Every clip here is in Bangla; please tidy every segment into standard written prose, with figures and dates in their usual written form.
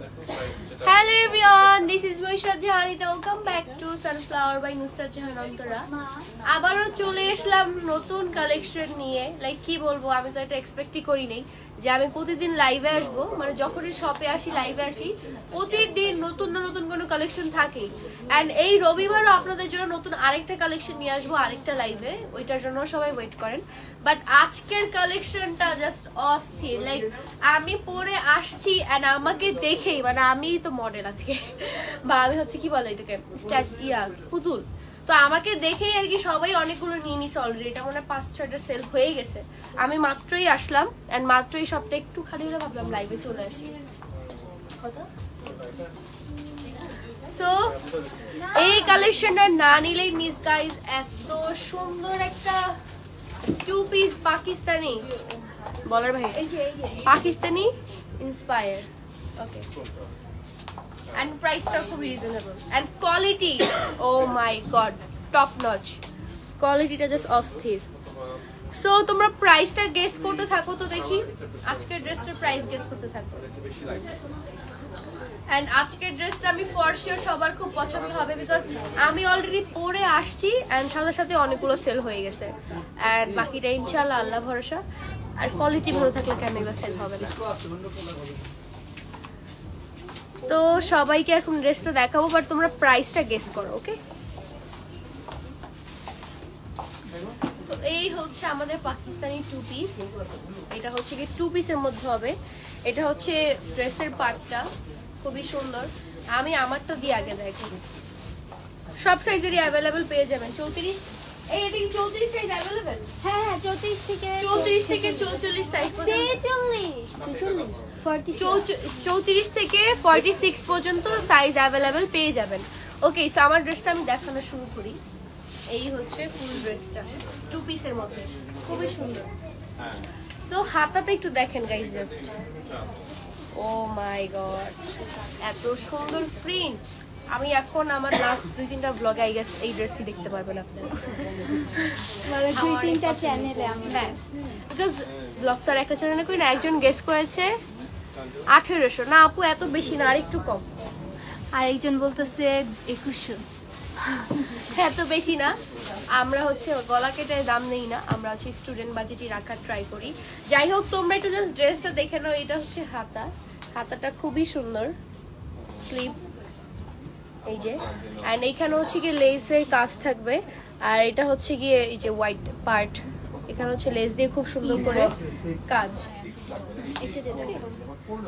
Hello everyone, this is Nusrat Jahan. Welcome back to Sunflower by Nusrat Jahan Antara. আবারো চলে আসলাম নতুন কালেকশন নিয়ে। লাইক কি বলবো, আমি তো এটা এক্সপেক্টই করি নাই যে আমি প্রতিদিন লাইভে আসবো। মানে যখনই শপে আসি, লাইভে আসি, প্রতিদিন নতুন নতুন কোনো কালেকশন থাকে। এন্ড এই রবিবারও আপনাদের জন্য নতুন আরেকটা কালেকশন নিয়ে আসবো, আরেকটা লাইভে। ওইটার জন্য সবাই ওয়েট করেন। বাট আজকের কালেকশনটা জাস্ট অস্থির। লাইক আমি পরে আসছি এন্ড আমাকে দেখেই, মানে আমি তো মডেল আজকে, বা আমি হচ্ছে কি বলে এটাকে পুতুল, তো আমাকে দেখেই আর কি সবাই অনেকগুলো নিয়ে নিছে অলরেডি। এটা মনে হয় 5-6টা সেল হয়ে গেছে। আমি মাত্রই আসলাম এন্ড মাত্রই সবটা একটু খালি হলে ভাবলাম লাইভে চলে আসি। কত সো এই কালেকশনটা না নিলেই মিস গাইজ। এত সুন্দর একটা 2 পিস পাকিস্তানি, বলার ভাই Pakistani inspire. Okay, and price টা খুব reasonable and quality, oh my god, top notch quality টা জাস্ট অস্থির। সো তোমরা প্রাইসটা গেস করতে থাকো, তো দেখি আজকের ড্রেসটার প্রাইস গেস করতে থাকো। এন্ড আজকের ড্রেসটা আমি ফর শিওর সবার খুব পছন্দ হবে, বিকজ আমি অলরেডি পরে আসছি এন্ড সাথে সাথে অনেকগুলো সেল হয়ে গেছে। এন্ড বাকিটা ইনশাআল্লাহ আল্লাহ ভরসা। আর কোয়ালিটি ভালো থাকলে কেন এবার সেল হবে না। তো সবাইকে এখন ড্রেসটা দেখাবো, বাট তোমরা প্রাইসটা গেস করো। ওকে, তো এই হচ্ছে আমাদের পাকিস্তানি 2 পিস। এটা হচ্ছে কি 2 পিসের মধ্যে হবে। এটা হচ্ছে ড্রেসের পার্টটা, খুবই সুন্দর। আমি আমারটা দিয়ে আগে দেখি। সব সাইজেরই অ্যাভেলেবল পেয়ে যাবেন। 34 এই এটা কি 34 সাইজ অ্যাভেলেবল? হ্যাঁ 34 থেকে 44 সাইজ পর্যন্ত, 34 থেকে 46 পর্যন্ত সাইজ অ্যাভেলেবল পেয়ে যাবেন। ওকে, সো আমার ড্রেসটা আমি দেখানো শুরু করি। এই হচ্ছে ফুল ড্রেসটা 2 পিসের মধ্যে, খুবই সুন্দর। সো হাতাটা একটু দেখেন গাইস, জাস্ট ও মাই গড, এত সুন্দর প্রিন্ট। আমি এখন আমার লাস্ট 2-3টা ব্লগে আই গেস এই ড্রেসই দেখতে পারবেন আপনারা, মানে 2-3টা চ্যানেলে। হ্যাঁ, বিকজ ব্লগ তো আর একটা চ্যানেলে করি না। একজন গেস করেছে 1800, না আপু এত বেশি না, আর একটু কম। আর একজন বলতেছে 2100। এত বেশি না, আমরা হচ্ছে গলা কেটে দাম নেই না, আমরা হচ্ছে স্টুডেন্ট বাজেটই রাখার ট্রাই করি। যাই হোক, তোমরা একটু জাস্ট ড্রেসটা দেখে নাও। এটা হচ্ছে হাতা, হাতাটা খুবই সুন্দর। স্লিভ এই যে, এন্ড এইখানে হচ্ছে গিয়ে লেসের কাজ থাকবে। আর এটা হচ্ছে গিয়ে এই যে হোয়াইট পার্ট, এখানে হচ্ছে লেস দিয়ে খুব সুন্দর করে কাজ।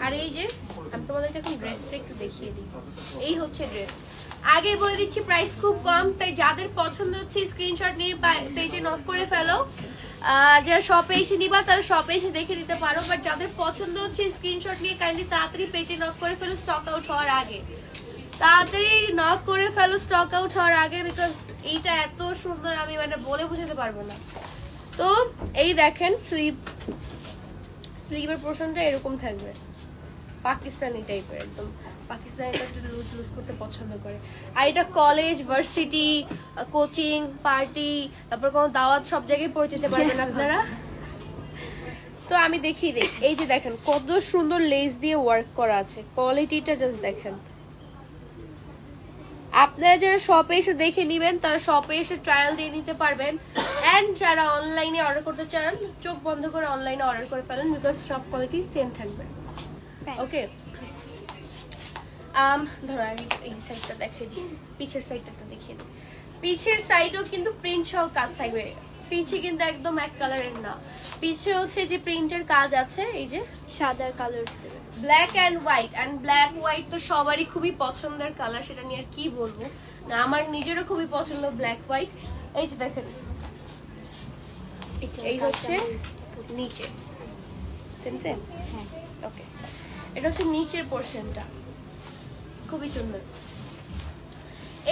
আর এই যে আমি তোমাদেরকে এখন ড্রেসটা একটু দেখিয়ে দিই। এই হচ্ছে ড্রেস। আগে বলে দিচ্ছি প্রাইস খুব কম, তাই যাদের পছন্দ হচ্ছে স্ক্রিনশট নিয়ে পেজে নক করে ফেলো। যারা শপে এসে নিবা তারা শপে এসে দেখে নিতে পারো, বাট যাদের পছন্দ হচ্ছে স্ক্রিনশট নিয়ে কাইন্ডলি তাড়াতাড়ি পেজে নক করে ফেলো, স্টক আউট হওয়ার আগে। তাড়াতাড়ি নক করে ফেলো স্টক আউট হওয়ার আগে, বিকজ এইটা এত সুন্দর আমি মানে বলে বোঝাতে পারবো না। তো এই দেখেন স্লিভের পোরশনটা এরকম থাকবে, পাকিস্তানি টাইপের, একদম পাকিস্তানিটা একটু লুজ লুজ করতে পছন্দ করে। আর এটা কলেজ, ভার্সিটি, কোচিং, পার্টি, তারপর কোনো দাওয়াত, সব জায়গায় পরে যেতে পারবেন আপনারা। তো আমি দেখিয়ে দিই। এই যে দেখেন কত সুন্দর লেস দিয়ে ওয়ার্ক করা আছে, কোয়ালিটিটা জাস্ট দেখেন। আপনারা যারা শপে এসে দেখে নেবেন তারা শপে এসে ট্রায়াল দিয়ে নিতে পারবেন। এন্ড যারা অনলাইনে অর্ডার করতে চান চোখ বন্ধ করে অনলাইনে অর্ডার করে ফেলেন, বিকজ সব কোয়ালিটি সেম থাকবে। ওকে, ধরো এই সাইডটা দেখিয়ে দিই, পিছের সাইডটা দেখিয়ে দিই। পিছের সাইডও কিন্তু প্রিন্ট সহ কাজ থাকবে। পিছে কিন্তু একদম এক কালারের না, পিছে হচ্ছে যে প্রিন্টের কাজ আছে, এই যে সাদার colour, black and white. And black white তো সবারই খুবই পছন্দের কালার, সেটা নিয়ে আর কি বলবো না, আমার নিজেরও খুবই পছন্দ ব্ল্যাক হোয়াইট। এই যে দেখেন, এই হচ্ছে নিচে সেম সেম। ওকে, এটা হচ্ছে নিচের পোরশনটা, খুবই সুন্দর।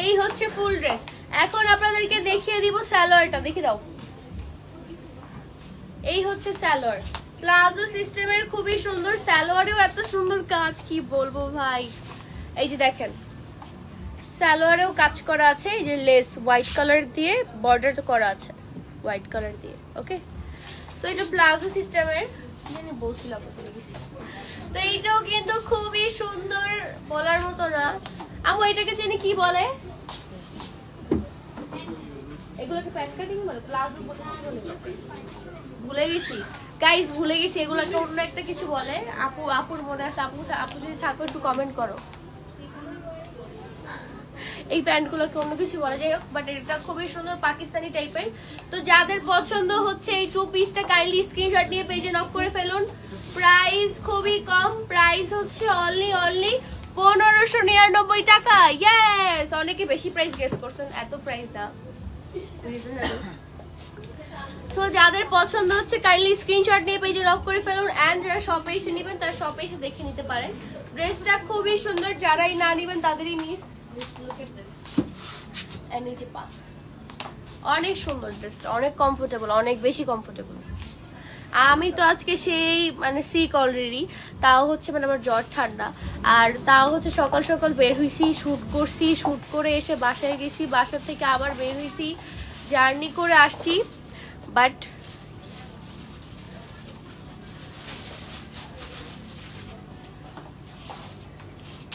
এই হচ্ছে ফুল ড্রেস। এখন আপনাদেরকে দেখিয়ে দিব সালোয়ারটা, দেখে দাও। এই হচ্ছে সালোয়ার, প্লাজো সিস্টেমের, খুবই সুন্দর। সালোয়ারেও এত সুন্দর কাজ, কি বলবো ভাই। এই যে দেখেন সালোয়ারেও কাজ করা আছে, এই যে লেস হোয়াইট কালার দিয়ে বর্ডার করা আছে হোয়াইট কালার দিয়ে। ওকে, সো এটা প্লাজো সিস্টেমের, জানি বলছিলাম ভুলে গেছি। তো এইটাও কিন্তু খুবই সুন্দর, বলার মতো না। আমু এটাকে জানি কি বলে, এগুলোকে প্যান্ট কাটিং বলে, প্লাজো বলে, ভুলে গেছি গাইস, ভুলে গেছি। এগুলোকে অন্য একটা কিছু বলে। আপুর মনে আছে? আপু যদি থাকো একটু কমেন্ট করো। এই প্যান্টগুলোকে অন্য কিছু বলা, যাই হোক, বাট এটা খুবই সুন্দর পাকিস্তানি টাইপের। তো যাদের পছন্দ হচ্ছে এই 2 পিসটা কাইন্ডলি স্ক্রিনশট নিয়ে পেজে নক করে ফেলুন। প্রাইস খুবই কম, প্রাইস হচ্ছে অনলি 1599 টাকা। ইয়েস, অনেকে বেশি প্রাইস গেস করছেন, এত প্রাইস না, রিজনেবল। সো যাদের পছন্দ হচ্ছে কাইন্ডলি স্ক্রিনশট নিয়ে পেজে নক করে ফেলুন। এন্ড যারা শপে এসে নেবেন তারা শপে এসে দেখে নিতে পারেন। ড্রেসটা খুবই সুন্দর, যারাই না নেবেন তাদেরই মিস। অনেক সুন্দর ড্রেসটা, অনেক কমফোর্টেবল, অনেক বেশি কমফোর্টেবল। আমি তো আজকে সেই মানে সিক অলরেডি, তাও হচ্ছে মানে আমার জ্বর ঠান্ডা, আর তাও হচ্ছে সকাল সকাল বের হয়েছি, শ্যুট করছি, শ্যুট করে এসে বাসায় গেছি, বাসা থেকে আবার বের হয়েছি, জার্নি করে আসছি। বাট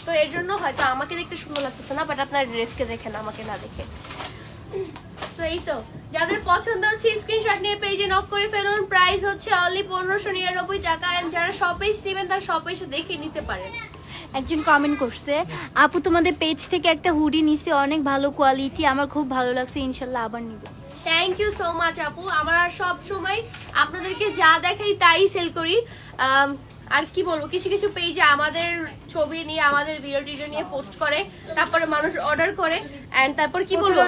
তো এর জন্য হয়তো আমাকে দেখতে সুন্দর লাগতেছে না, বাট আপনার ড্রেসকে দেখেন, আমাকে না দেখে। সো এই তো, যাদের পছন্দ হচ্ছে স্ক্রিনশট নিয়ে পেজে নক করে ফেলুন। প্রাইস হচ্ছে অনলি 1599 টাকা। এন্ড যারা শপে এসে নেবেন তারা শপে এসে দেখে নিতে পারেন। একজন কমেন্ট করছে, আপু তোমাদের পেজ থেকে একটা হুডি নিছি, অনেক ভালো কোয়ালিটি, আমার খুব ভালো লাগছে, ইনশাল্লাহ আবার নিব। থ্যাংক ইউ সো মাচ আপু। আমরা সব সময় আপনাদেরকে যা দেখাই তাই সেল করি। আর কি বলবো, কিছু কিছু পেজে আমাদের ছবি নিয়ে, আমাদের ভিডিও নিয়ে পোস্ট করে, তারপরে মানুষ অর্ডার করে। এন্ড তারপর কি বলবো,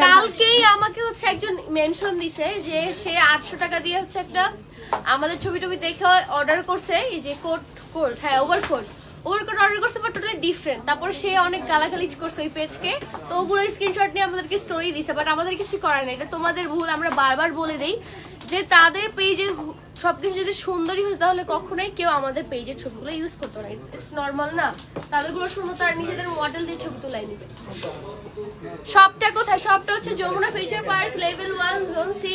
কালকেই আমাকে হচ্ছে একজন মেনশন দিছে যে সে 800 টাকা দিয়ে হচ্ছে একটা আমাদের ছবি টবি দেখে অর্ডার করছে, এই যে কোট, হ্যাঁ ওভারকোট অর্ডার করছে, বাট টোটালি ডিফারেন্ট। তারপর সে অনেক গালাগালি করছে ওই পেজকে, তো ওগুলো স্ক্রিনশট নিয়ে আমাদেরকে স্টোরি দিছে। বাট আমাদের কিছু করার নেই, এটা তোমাদের ভুল। আমরা বারবার বলে দেই যে তাদের পেজের সবকিছু যদি সুন্দরই হতো তাহলে কখনোই কেউ আমাদের পেজের ছবিগুলো ইউজ করতো না। ইটস নর্মাল না, তাদেরগুলো সুন্দর, তারা নিজেদের মডেল দিয়ে ছবি তোলাই নিবে। শপটা কোথায়? শপটা হচ্ছে Jamuna Future Park, level 1, zone C,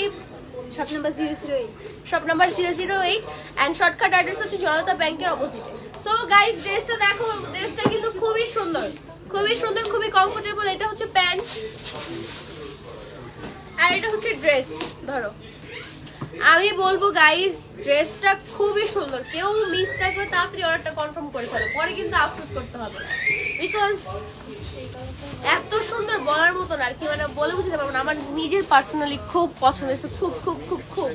shop number 008। Shop number 008 and shortcut address হচ্ছে জনতা ব্যাংকের অপোজিটে। সো গাইস, ড্রেসটা দেখো, ড্রেসটা কিন্তু খুবই সুন্দর, খুবই সুন্দর, খুবই কমফোর্টেবল। এটা হচ্ছে প্যান্ট আর এটা হচ্ছে ড্রেস। ধরো, আমি বলবো গাইস, ড্রেসটা খুবই সুন্দর। কেউ মিস না করে তাড়াতাড়ি অর্ডারটা কনফার্ম করে ফেলো, পরে কিন্তু আফসোস করতে হবে, বিকজ এত সুন্দর বলার মতো না আর কি, মানে বলে বুঝতে পারবো না। আমার নিজের পার্সোনালি খুব পছন্দ হয়েছে, খুব খুব খুব খুব।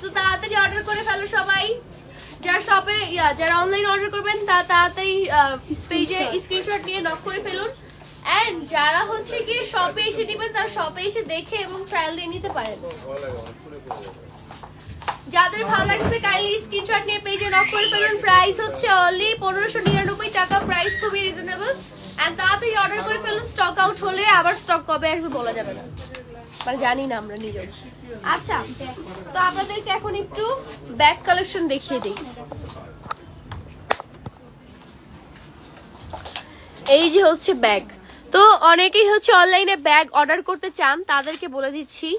তো তাড়াতাড়ি অর্ডার করে ফেলো সবাই। যারা শপে, যারা অনলাইন অর্ডার করবেন তারা তাড়াতাড়ি পেজে স্ক্রিনশট নিয়ে নক করে ফেলুন। এন্ড যারা হচ্ছে গিয়ে শপে এসে নেবেন তারা শপে এসে দেখে এবং ট্রায়াল দিয়ে নিতে পারেন। যাদের ভালো লাগছে কাইন্ডলি স্ক্রিনশট নিয়ে পেজে নক করে ফেলুন। প্রাইস হচ্ছে অনলি 1599 টাকা, প্রাইস খুবই রিজনেবল। এন্ড তাড়াতাড়ি অর্ডার করে ফেলুন, স্টক আউট হলে। আবার স্টক কবে আসবে বলা যাবে না, মানে জানি না আমরা নিজেও। আচ্ছা, তো আপনাদেরকে এখন একটু ব্যাগ কালেকশন দেখিয়ে দিই। এই যে হচ্ছে ব্যাগ। তো অনেকেই হচ্ছে অনলাইনে ব্যাগ অর্ডার করতে চান, তাদেরকে বলে দিচ্ছি,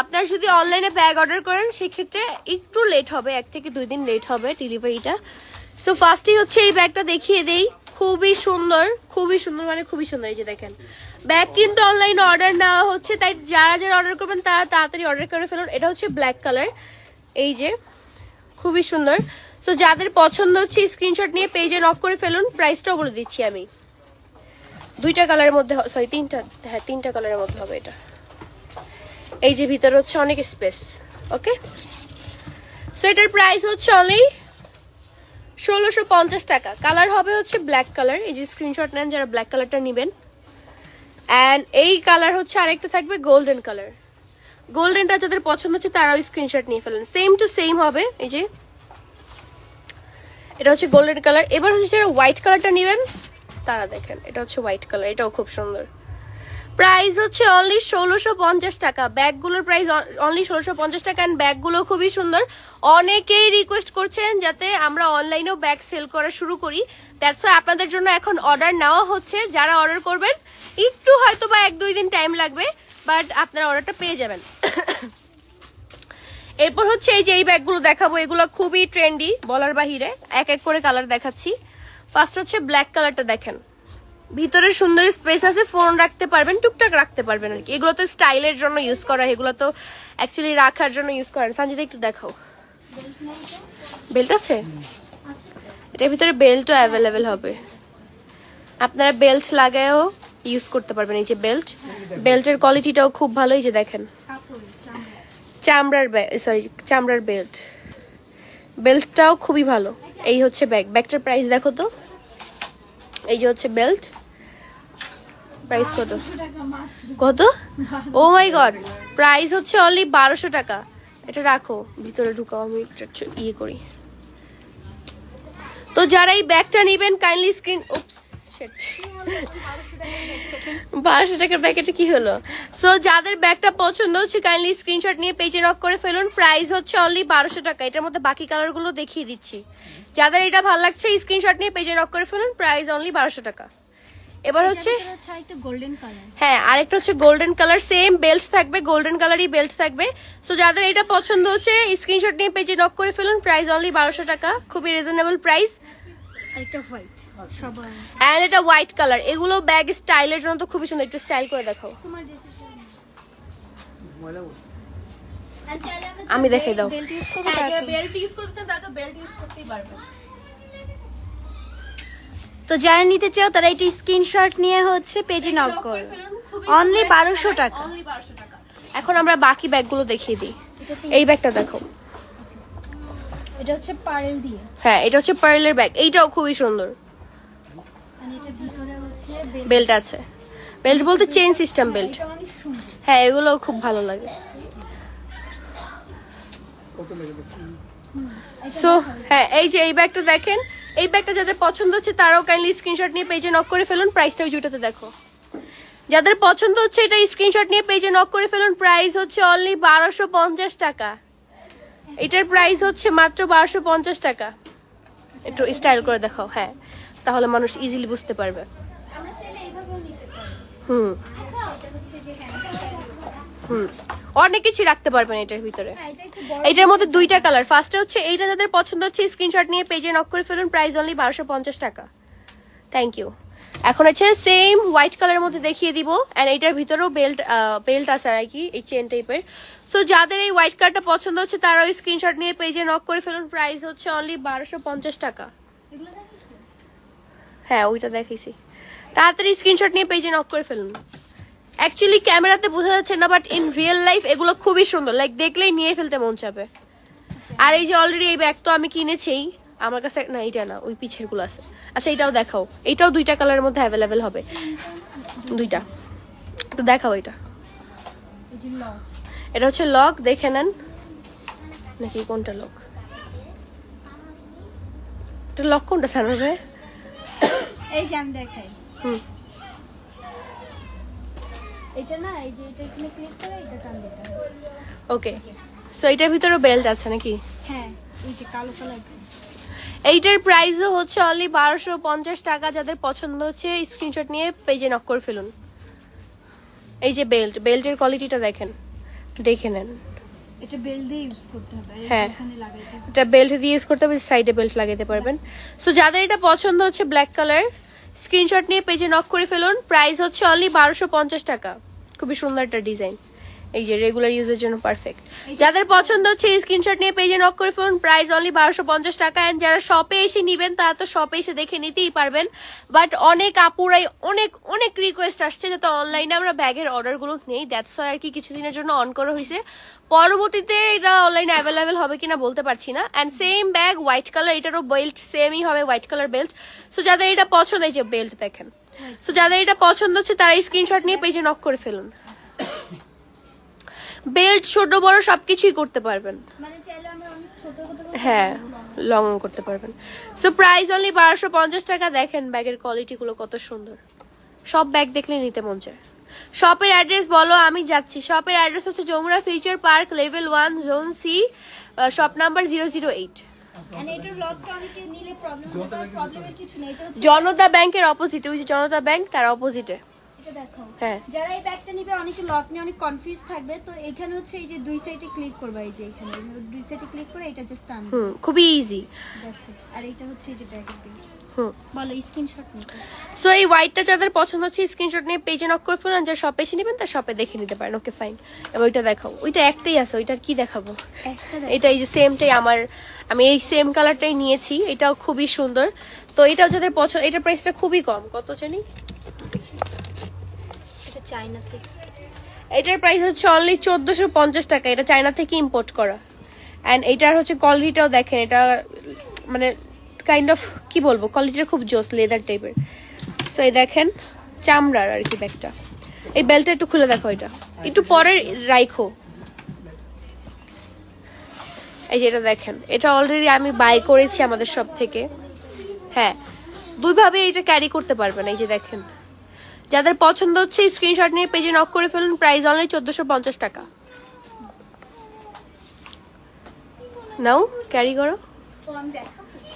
আপনারা যদি অনলাইনে ব্যাগ অর্ডার করেন সেক্ষেত্রে একটু লেট হবে, 1 থেকে 2 দিন লেট হবে ডেলিভারিটা। সো ফার্স্টেই হচ্ছে এই ব্যাগটা দেখিয়ে দেই। খুবই সুন্দর, খুবই সুন্দর, মানে খুবই সুন্দর। এই যে দেখেন, ব্যাগ কিন্তু অনলাইনে অর্ডার নেওয়া হচ্ছে, তাই যারা যারা অর্ডার করবেন তারা তাড়াতাড়ি অর্ডার করে ফেলুন। এটা হচ্ছে ব্ল্যাক কালার, এই যে খুবই সুন্দর। সো যাদের পছন্দ হচ্ছে স্ক্রিনশট নিয়ে পেজে নক করে ফেলুন। প্রাইসটাও বলে দিচ্ছি আমি, 2টা কালারের মধ্যে, সরি 3টা, হ্যাঁ 3টা কালারের মধ্যে হবে এটা। এই যে ভিতরে হচ্ছে অনেক স্পেস। ওকে, সো এটার প্রাইস হচ্ছে অনলি 1650 টাকা। কালার হবে হচ্ছে ব্ল্যাক কালার, এই যে স্ক্রিনশট নেন যারা ব্ল্যাক কালারটা নেবেন। অ্যান্ড এই কালার হচ্ছে আরেকটা থাকবে গোল্ডেন কালার। গোল্ডেনটা যাদের পছন্দ হচ্ছে তারাও স্ক্রিনশট নিয়ে ফেলেন, সেম টু সেম হবে। এই যে এটা হচ্ছে গোল্ডেন কালার। এবার হচ্ছে যারা হোয়াইট কালারটা নেবেন তারা দেখেন, এটা হচ্ছে হোয়াইট কালার, এটাও খুব সুন্দর। প্রাইস হচ্ছে অনলি 1650 টাকা। ব্যাগগুলোর প্রাইস অনলি 1650 টাকা। অ্যান্ড ব্যাগগুলো খুবই সুন্দর। অনেকেই রিকোয়েস্ট করছেন যাতে আমরা অনলাইনেও ব্যাগ সেল করা শুরু করি, দ্যাটস ওয়াই আপনাদের জন্য এখন অর্ডার নেওয়া হচ্ছে। যারা অর্ডার করবেন একটু হয়তো বা 1-2 দিন টাইম লাগবে, বাট আপনারা অর্ডারটা পেয়ে যাবেন। এরপর হচ্ছে এই যে এই ব্যাগগুলো দেখাবো, এগুলো খুবই ট্রেন্ডি বলার বাহিরে। এক এক করে কালার দেখাচ্ছি। ফার্স্ট হচ্ছে ব্ল্যাক কালারটা দেখেন, ভিতরে সুন্দর স্পেস আছে, ফোন রাখতে পারবেন, টুকটাক রাখতে পারবেন আর কি। এগুলো তো স্টাইলের জন্য ইউজ করা, এগুলো তো অ্যাকচুয়ালি রাখার জন্য ইউজ করেন। সঞ্জিতা একটু দেখাও, বেল্ট আছে এটার ভিতরে, বেল্টও অ্যাভেলেবেল হবে, আপনারা বেল্ট লাগায়ও ইউজ করতে পারবেন। এই যে বেল্ট, বেল্টের কোয়ালিটিটাও খুব ভালো। এই যে দেখেন চামড়ার বেল্ট, বেল্টটাও খুবই ভালো। এই হচ্ছে ব্যাগ, ব্যাগটার প্রাইস দেখো তো। এই যে হচ্ছে বেল্ট, প্রাইস কত কত, ও মাই গড, প্রাইস হচ্ছে অনলি 1200 টাকা। এটা রাখো, ভিতরে ঢুকাও, আমি ইয়ে করি। তো যারা এই ব্যাগটা নেবেন কাইন্ডলি স্ক্রিন, উপস শিট, 1200 টাকার ব্যাগটা কি হলো। সো যাদের ব্যাগটা পছন্দ হচ্ছে কাইন্ডলি স্ক্রিনশট নিয়ে পেজে নক করে ফেলুন। প্রাইস হচ্ছে অনলি 1200 টাকা। এটার মধ্যে বাকি কালারগুলো দেখিয়ে দিচ্ছি। যাদের এটা ভালো লাগছে স্ক্রিনশট নিয়ে পেজে নক করে ফেলুন, প্রাইস অনলি 1200 টাকা। এবার হচ্ছে গোল্ডেন কালার, হ্যাঁ আরেকটা হচ্ছে গোল্ডেন কালার, সেম বেল্ট থাকবে, গোল্ডেন কালারই বেল্ট থাকবে। সো যাদের এটা পছন্দ হচ্ছে স্ক্রিনশট নিয়ে পেজে নক করে ফেলুন, প্রাইস অনলি 1200 টাকা, খুবই রিজনেবল প্রাইস। এন্ড এটা হোয়াইট কালার, এগুলো ব্যাগ স্টাইলের জন্য তো খুবই সুন্দর। একটু স্টাইল করে দেখাও, আমি দেখাই দাও। বেল্ট ইউজ করতে চান তাহলে তো বেল্ট ইউজ করতেই পারবেন। তো যারা নিতে চাও তারা এটা স্ক্রিনশট নিয়ে হচ্ছে পেজে নক করো, অনলি 1200 টাকা। এখন আমরা বাকি ব্যাগগুলো দেখিয়ে দিই। এই ব্যাগটা দেখো, এটা হচ্ছে পার্ল দিয়ে, হ্যাঁ এটা হচ্ছে পার্লের ব্যাগ, এইটাও খুবই সুন্দর। মানে এটা ভিতরে হচ্ছে বেল্ট আছে, বেল্ট বলতে চেইন সিস্টেম বেল্ট, হ্যাঁ এগুলো খুব ভালো লাগে। সো হ্যাঁ এই যে এই ব্যাগটা দেখেন, এই ব্যাগটা যাদের পছন্দ হচ্ছে তারাও কাইন্ডলি স্ক্রিনশট নিয়ে পেজে নক করে ফেলুন। প্রাইসটা ওই জুটাতে দেখো, যাদের পছন্দ হচ্ছে এটা স্ক্রিনশট নিয়ে পেজে নক করে ফেলুন। প্রাইস হচ্ছে অনলি 1250 টাকা। এটার প্রাইস হচ্ছে মাত্র 1250 টাকা। একটু স্টাইল করে দেখাও, হ্যাঁ তাহলে মানুষ ইজিলি বুঝতে পারবে। অনেক কিছু রাখতে পারবেন এটার ভিতরে। এটার মধ্যে দুইটা কালার, ফার্স্টে হচ্ছে এইটা, যাদের পছন্দ হচ্ছে স্ক্রিনশট নিয়ে পেজে নক করে ফেলুন। প্রাইস অনলি 1250 টাকা। Thank you. এখন হচ্ছে সেম হোয়াইট কালারের মধ্যে দেখিয়ে দিব, এন্ড এটার ভিতরেও বেল্ট আছে আর কি, এই চেন টাইপের। সো যাদের এই হোয়াইট কালারটা পছন্দ হচ্ছে তারাও স্ক্রিনশট নিয়ে পেজে নক করে ফেলুন। প্রাইস হচ্ছে অনলি 1250 টাকা। হ্যাঁ ওইটা দেখাইছি, তাড়াতাড়ি স্ক্রিনশট নিয়ে পেজে নক করে ফেলুন। অ্যাকচুয়ালি ক্যামেরাতে বোঝা যাচ্ছে না, বাট ইন রিয়েল লাইফ এগুলো খুবই সুন্দর, লাইক দেখলেই নিয়ে ফেলতে মন চাবে। আর এই যে অলরেডি এই ব্যাগ তো আমি কিনেছি, আমার কাছে না এইটা না, ওই পিছের গুলো আছে। আচ্ছা এটাও দেখাও, এটাও দুইটা কালারের মধ্যে অ্যাভেলেবেল হবে, দুইটা। তো দেখাও এটা, এটা হচ্ছে লক, দেখে নেন নাকি কোনটা লক, এটা লক কোনটা সামনে ভাই? এই যে আমি দেখাই, এটা না, এই যে এটা এখানে ক্লিক করে এটা টান দিতে হবে। ওকে, সো এটার ভিতরে বেল্ট আছে নাকি? হ্যাঁ, এই যে কালো কালার। এইটার প্রাইসও হচ্ছে অনলি 1250 টাকা। যাদের পছন্দ হচ্ছে স্ক্রিনশট নিয়ে পেজে নক করে ফেলুন। এই যে বেল্ট, বেল্টের কোয়ালিটিটা দেখেন, দেখে নেন। এটা বেল্ট দিয়ে ইউজ করতে হবে, হ্যাঁ এখানে লাগাইতে হবে, এটা বেল্ট দিয়ে ইউজ করতে হবে, সাইডে বেল্ট লাগাতে পারবেন। সো যাদের এটা পছন্দ হচ্ছে ব্ল্যাক কালার, স্ক্রিনশট নিয়ে পেজে নক করে ফেলুন। প্রাইস হচ্ছে অনলি 1250 টাকা। খুবই সুন্দর একটা ডিজাইন, এই যে রেগুলার ইউজের জন্য পারফেক্ট। যাদের পছন্দ হচ্ছে স্ক্রিনশট নিয়ে পেজে নক করে ফেলুন। প্রাইস অনলি 1250 টাকা। এন্ড যারা শপে এসে নেবেন তারা তো শপে এসে দেখে নিতেই পারবেন, বাট অনেক আপুরাই অনেক রিকোয়েস্ট আসছে যাতে অনলাইনে আমরা ব্যাগের অর্ডারগুলো নেই, দ্যাটস ওয়াই আর কি কিছুদিনের জন্য অন করা হয়েছে। পরবর্তীতে এটা অনলাইনে অ্যাভেলেবেল হবে কিনা বলতে পারছি না। And same bag white colour, এটারও বেল্ট সেমই হবে, হোয়াইট কালার বেল্ট। সো যাদের এটা পছন্দ, এই যে বেল্ট দেখেন, সো যাদের এটা পছন্দ হচ্ছে তারা স্ক্রিনশট নিয়ে পেজে নক করে ফেলুন। বেল্ট ছোট বড় সবকিছুই করতে পারবেন, মানে চাইলে আমরা অনেক ছোট করতে পারবো, হ্যাঁ লং করতে পারবেন। সো প্রাইস অনলি 1250 টাকা। দেখেন ব্যাগের কোয়ালিটি গুলো কত সুন্দর, সব ব্যাগ দেখলে নিতে মন চায়। শপের অ্যাড্রেস বলো, আমি যাচ্ছি। শপের অ্যাড্রেস হচ্ছে Jamuna Future Park, level 1, zone C, shop number 008। Janata ব্যাংকের অপোজিটে, ওই যে জনতা ব্যাংক তার অপোজিটে। এটা দেখো হ্যাঁ যারা এই ব্যাগটা নিবে অনেকে লক নিয়ে অনেক কনফিউজ থাকবে তো এখানে হচ্ছে এই যে দুই সাইডে ক্লিক করবা এই যে এখানে দুই সাইডে ক্লিক করে এটা জাস্ট টান খুবই ইজি দ্যাটস ইট আর এটা হচ্ছে এই যে ব্যাগের পিন বলো স্ক্রিনশট নিতে সো এই হোয়াইটটা যাদের পছন্দ হচ্ছে স্ক্রিনশট নিয়ে পেজে নক করে ফেলুন যারা শপে এসে নেবেন তার শপে দেখে নিতে পারেন ওকে ফাইন এবার ওইটা দেখাও ওইটা একটাই আছে ওইটার কি দেখাবো এটা এই যে সেমটাই আমি এই সেম কালারটাই নিয়েছি এটাও খুবই সুন্দর তো এটাও যাদের পছন্দ এটার প্রাইসটা খুবই কম কত জানি এটা চায়না থেকে এটার প্রাইস হচ্ছে অনলি 1450 টাকা এটা চায়না থেকে ইম্পোর্ট করা এন্ড এটার হচ্ছে কোয়ালিটিটাও দেখেন এটা মানে কাইন্ড অফ কি বলবো কোয়ালিটিটা খুব জোস লেদার টাইপের সো এই দেখেন চামড়ার আর কি ব্যাগটা এই বেল্টটা একটু খুলে দেখো এটা একটু পরে রাখো এই যে এটা দেখেন এটা অলরেডি আমি বাই করেছি আমাদের শপ থেকে হ্যাঁ দুইভাবে এটা ক্যারি করতে পারবেন এই যে দেখেন যাদের পছন্দ হচ্ছে স্ক্রিনশট নিয়ে পেজে নক করে ফেলুন প্রাইস অনলি 1450 টাকা নাও ক্যারি করো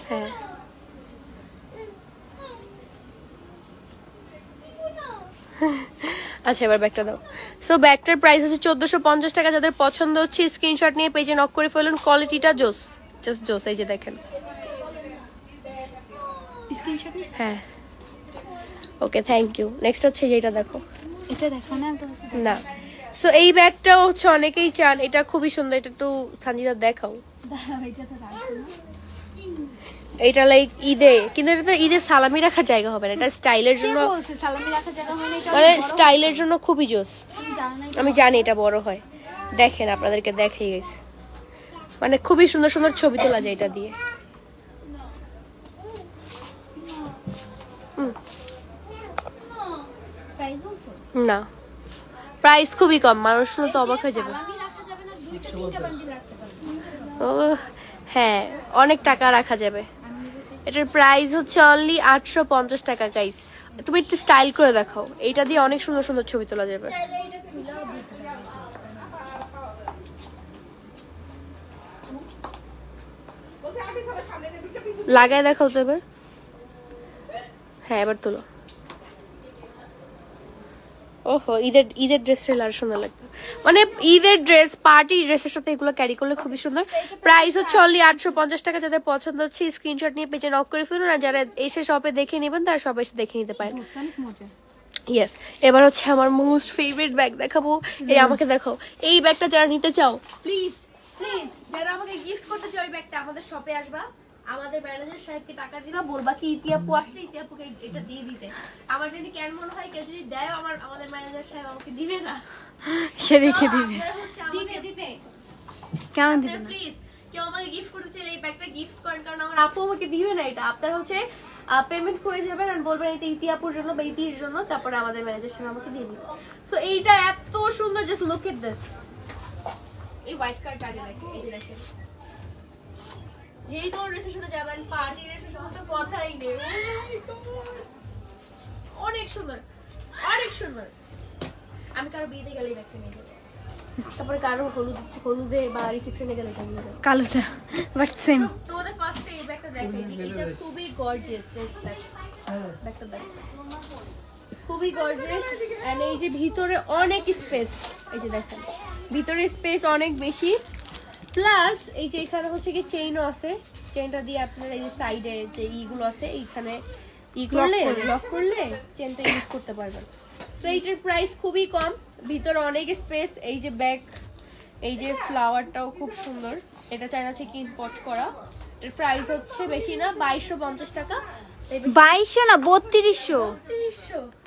হ্যাঁ আচ্ছা এবার ব্যাগটা দাও সো ব্যাগটার প্রাইস হচ্ছে 1450 টাকা যাদের পছন্দ হচ্ছে স্ক্রিনশট নিয়ে পেজে নক করে ফেলুন কোয়ালিটিটা জোস জাস্ট জোস এই যে দেখেন স্ক্রিনশট নিস হ্যাঁ ওকে থ্যাংক ইউ নেক্সট হচ্ছে যেটা দেখো এটা দেখো না না সো এই ব্যাগটাও হচ্ছে অনেকেই চান এটা খুবই সুন্দর এটা একটু সানজিদা দেখাও এটা তো রাখো না এটা লাইক ঈদে কিন্তু এটা তো ঈদে সালামি রাখার জায়গা হবে না এটা স্টাইলের জন্য সালামি রাখার জায়গা হয় না এটা মানে স্টাইলের জন্য খুবই জোস জানো না আমি জানি এটা বড় হয় দেখেন আপনাদেরকে দেখাই গেছে মানে খুবই সুন্দর সুন্দর ছবি তোলা যায় এটা দিয়ে প্রাইস বলছো না প্রাইস খুবই কম মানুষ শুনে তো অবাক হয়ে যাবে সালামি রাখা যাবে না দুইটা তিনটা বান্ডিল রাখতে পারবে ও হ্যাঁ অনেক টাকা রাখা যাবে এটার প্রাইস হচ্ছে অনলি 850 টাকা গাইস তুমি একটু স্টাইল করে দেখাও এইটা দিয়ে অনেক সুন্দর সুন্দর ছবি তোলা যাবে চাইলে এটা খুলেও দিতে পারবে লাগায় দেখাও তো এবার হ্যাঁ এবার তোলো ওহো ঈদের ড্রেসটা আর সুন্দর লাগবে মানে ঈদের ড্রেস পার্টি ড্রেসের সাথে এগুলো ক্যারি করলে খুবই সুন্দর প্রাইস হচ্ছে অনলি 850 টাকা যাদের পছন্দ হচ্ছে স্ক্রিনশট নিয়ে পেজে নক করে ফেলুন আর যারা এসে শপে দেখে নেবেন তারা সবাই এসে দেখে নিতে পারেন অনেক মজা ইয়েস এবার হচ্ছে আমার মোস্ট ফেভারিট ব্যাগ দেখাবো এই আমাকে দেখো এই ব্যাগটা যারা নিতে চাও প্লিজ প্লিজ যারা আমাকে গিফট করতে চাও এই ব্যাগটা আমাদের শপে আসবা আমাদের ম্যানেজার সাহেবকে টাকা দিবা বলবা কি ইতিয়াপু আসলে ইতিয়াপুকে এটা দিয়ে দিতে আমার যদি কেন মনে হয় কেউ যদি দেয় আমাদের ম্যানেজার সাহেব আমাকে দিবে না সে রেখে দিবে দিবে কেমন দিবে প্লিজ কেউ আমাকে গিফট করতে চাইলে এই ব্যাগটা গিফট করেন কারণ আমার আপু আমাকে দিবে না এটা আপনার হচ্ছে পেমেন্ট করে যাবেন আর বলবেন এটা ইতিয়াপুর জন্য বা ইতির জন্য তারপরে আমাদের ম্যানেজার সাহেব আমাকে দিয়ে দিবে সো এইটা এত সুন্দর জাস্ট লুক এট দিস এই হোয়াইট কার্ডটা আগে দেখেন এই যে দেখেন যেই তোর ড্রেসের সাথে যাবেন পার্টি ড্রেসের সাথে তো কথাই নেই অনেক সুন্দর অনেক সুন্দর আমি কারো বিয়েতে গেলে এই ব্যাগটা নিয়ে যাবো তারপরে কারো হলুদে বা রিসেপশনে গেলে এটা নিয়ে যাবো কালোটা বাট সেম তোমাদের ফার্স্টে এই ব্যাগটা দেখাই এটা খুবই গর্জিয়াস ব্যাগটা দেখো খুবই গর্জিয়াস এন্ড এই যে ভিতরে অনেক স্পেস এই যে দেখেন ভিতরে স্পেস অনেক বেশি প্লাস এই যে এখানে হচ্ছে কি চেইনও আছে চেইনটা দিয়ে আপনারা এই যে সাইডে যে ইগুলো আছে এইখানে লক করলে চেইনটা ইউজ করতে পারবেন সো এইটার প্রাইস খুবই কম ভিতরে অনেক স্পেস এই যে ব্যাগ এই যে ফ্লাওয়ারটাও খুব সুন্দর এটা চায়না থেকে ইম্পোর্ট করা এর প্রাইস হচ্ছে বেশি না 2250 টাকা 2200 না 3200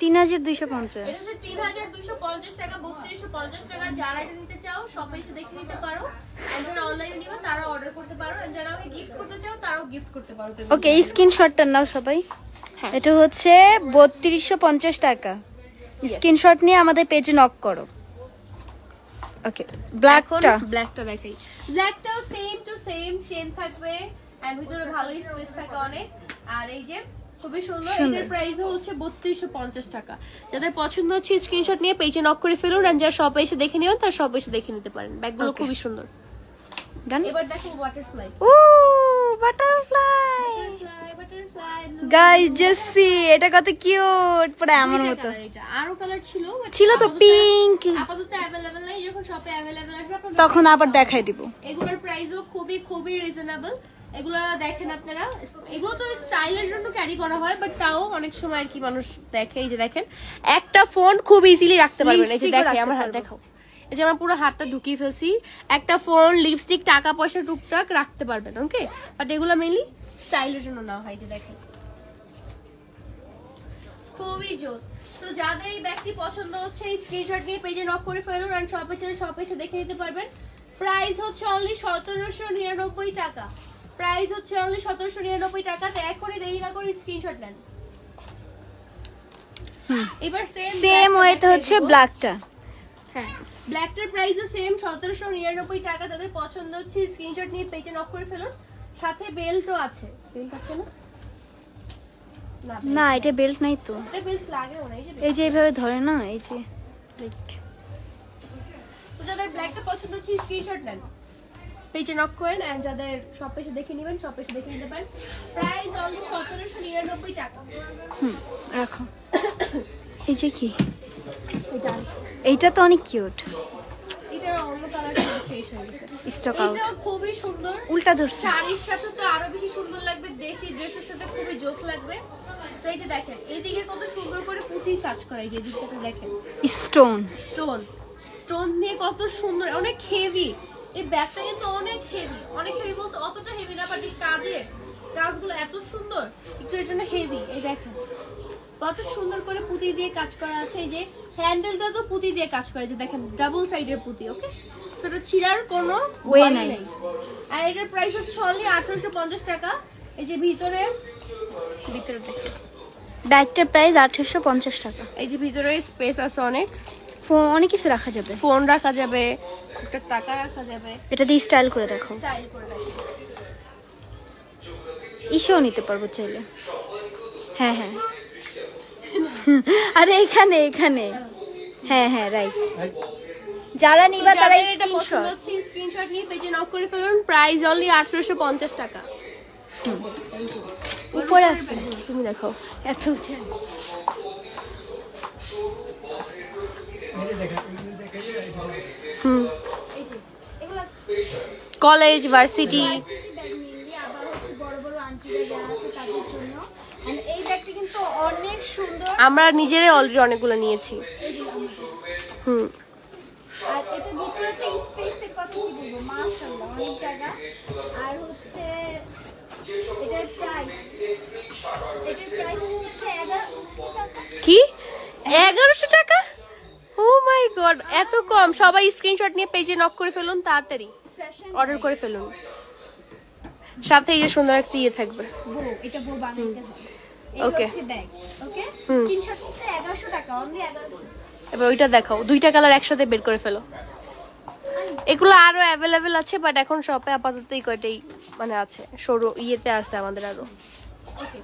3250 3250 এটা হচ্ছে 3250 টাকা 3250 টাকা যারা এটা নিতে চাও শপে এসে দেখে নিতে পারো আর যারা অনলাইনে নিবে তারা অর্ডার করতে পারো আর যারা আমাকে গিফট করতে চাও তারাও গিফট করতে পারো ওকে স্ক্রিনশটটা নাও সবাই এটা হচ্ছে 3250 টাকা স্ক্রিনশট নিয়ে আমাদের পেজে নক করো ওকে ব্ল্যাকটা দেখাই ব্ল্যাকটাও সেম টু সেম চেন থাকবে এন্ড ভিতরে ভালো স্পেস থাকে অনেক আর এই যে খুবই সুন্দর এটার প্রাইস হচ্ছে 3250 টাকা যাদের পছন্দ হচ্ছে স্ক্রিনশট নিয়ে পেজে নক করে ফেলুন আর যারা শপে এসে দেখে নিবেন তারা শপে এসে দেখে নিতে পারেন ব্যাগগুলো খুবই সুন্দর ডান এবার দেখো বাটারফ্লাই ও butterfly butterfly guys just see, এটা কত কিউট, পুরো আমার মতো। আরো কালার ছিল তো পিঙ্ক, আপাতত अवेलेबल নাই, যখন শপে अवेलेबल আসবে আপনাদের তখন আবার দেখাই দিব। এগুলোর প্রাইসও খুবই রিজনেবল। এগুলো দেখেন আপনারা, এগুলো তো স্টাইলের জন্য ক্যারি করা হয়, বাট তাও অনেক সময় আর কি মানুষ দেখে। এই যে দেখেন, একটা ফোন খুব ইজিলি রাখতে পারবেন। এই যে দেখে আমার হাত দেখাও, এই যে আমার পুরো হাতটা ঢুকিয়ে ফেলছি। একটা ফোন, লিপস্টিক, টাকা পয়সা টুকটাক রাখতে পারবেন, ওকে। বাট এগুলো মেইনলি স্টাইলের জন্য না হয়। যে দেখেন খুবই জোস। তো যাদের এই ব্যাগটি পছন্দ হচ্ছে, এই স্ক্রিনশট নিয়ে পেজে নক করে ফেলুন, আর শপে চলে শপে এসে দেখে নিতে পারবেন। প্রাইস হচ্ছে অনলি 1799 টাকা। প্রাইস হচ্ছে অনলি 1799 টাকা। তো এখনই দেরি না করে স্ক্রিনশট নেন। এবার সেম ওয়েতে হচ্ছে ব্ল্যাকটা। হ্যাঁ, ব্ল্যাকটার প্রাইসও সেম 1799 টাকা। যাদের পছন্দ হচ্ছে স্ক্রিনশট নিয়ে পেজে নক করে ফেলুন। সাথে বেল্টও আছে। বেল্ট আছে না? না, এটা বেল্ট নাই তো। এটা বেল্ট লাগে না। এই যে এইভাবে ধরে না, এই যে লাইক। তো যাদের ব্ল্যাকটা পছন্দ হচ্ছে স্ক্রিনশট নেন, পেজে নক করেন, এন্ড যাদের শপে এসে দেখে নেবেন, শপে এসে দেখে নিতে পারেন। প্রাইস অনলি 1799 টাকা। রাখো। এই যে কি, এইটা তো অনেক কিউট। এটার অন্য কালার শেষ হয়ে গেছে, স্টক আউট। এটাও খুবই সুন্দর, উল্টা ধরছে। শাড়ির সাথে তো আরো বেশি সুন্দর লাগবে, দেশি ড্রেসের সাথে খুবই জোস লাগবে। তো এই যে দেখেন, এইদিকে কত সুন্দর করে পুঁতির কাজ করা। এই যে দিকটা দেখেন, স্টোন স্টোন দিয়ে কত সুন্দর, অনেক হেভি। এই ব্যাগটা কিন্তু অনেক হেভি, বলতে অতটা হেভি না, বাট এই কাজগুলো এত সুন্দর, একটু এর জন্য হেভি। এই দেখেন কত সুন্দর করে পুঁতি দিয়ে কাজ করা আছে। এই যে হ্যান্ডেলটা তো পুঁতি দিয়ে কাজ করা, যে দেখেন ডাবল সাইডের পুঁতি, ওকে। সেটা ছিঁড়ার কোনো ওয়ে নাই। আর এটার প্রাইস হচ্ছে অনলি 1850 টাকা। এই যে ভিতরে ব্যাগটার প্রাইস 1850 টাকা। এই যে ভিতরে স্পেস আছে, অনেক কিছু রাখা যাবে, ফোন রাখা যাবে, একটা টাকা রাখা যাবে। এটা দিয়ে স্টাইল করে দেখো, স্টাইল করে দেখো। ইসেও নিতে পারবো চাইলে। হ্যাঁ হ্যাঁ, আরে এখানে হ্যাঁ রাইট। যারা নিবা তারা স্ক্রিনশট নিয়ে পেজে নক করে ফেলুন। প্রাইস অনলি 1850 টাকা। উপরে আছে, তুমি দেখো এত উঁচু। কলেজ, ভার্সিটি, আমরা নিজেরাই অলরেডি অনেকগুলো নিয়েছি। আর এটার ভিতরে তো স্পেসের কথা কি বলবো, মাশাআল্লাহ অনেক জায়গা। আর হচ্ছে এটার প্রাইস হচ্ছে 1100 টাকা। কি 1100 টাকা? ও মাই গড, এত কম! সবাই স্ক্রিনশট নিয়ে পেজে নক করে ফেলুন, তাড়াতাড়ি অর্ডার করে ফেলুন। সাথে এই যে সুন্দর একটা ইয়ে থাকবে, এটা বউ বানাইতে হবে। ওকে ব্যাগ, ওকে। স্ক্রিনশট হচ্ছে 1100 টাকা, অনলি 1100। এবার ওইটা দেখাও, দুইটা কালার একসাথে বের করে ফেলো। এগুলো আরো অ্যাভেলেবেল আছে, বাট এখন শপে আপাতত এই কয়টাই মানে আছে, সরু ইয়েতে আছে আমাদের আরো। ওকে,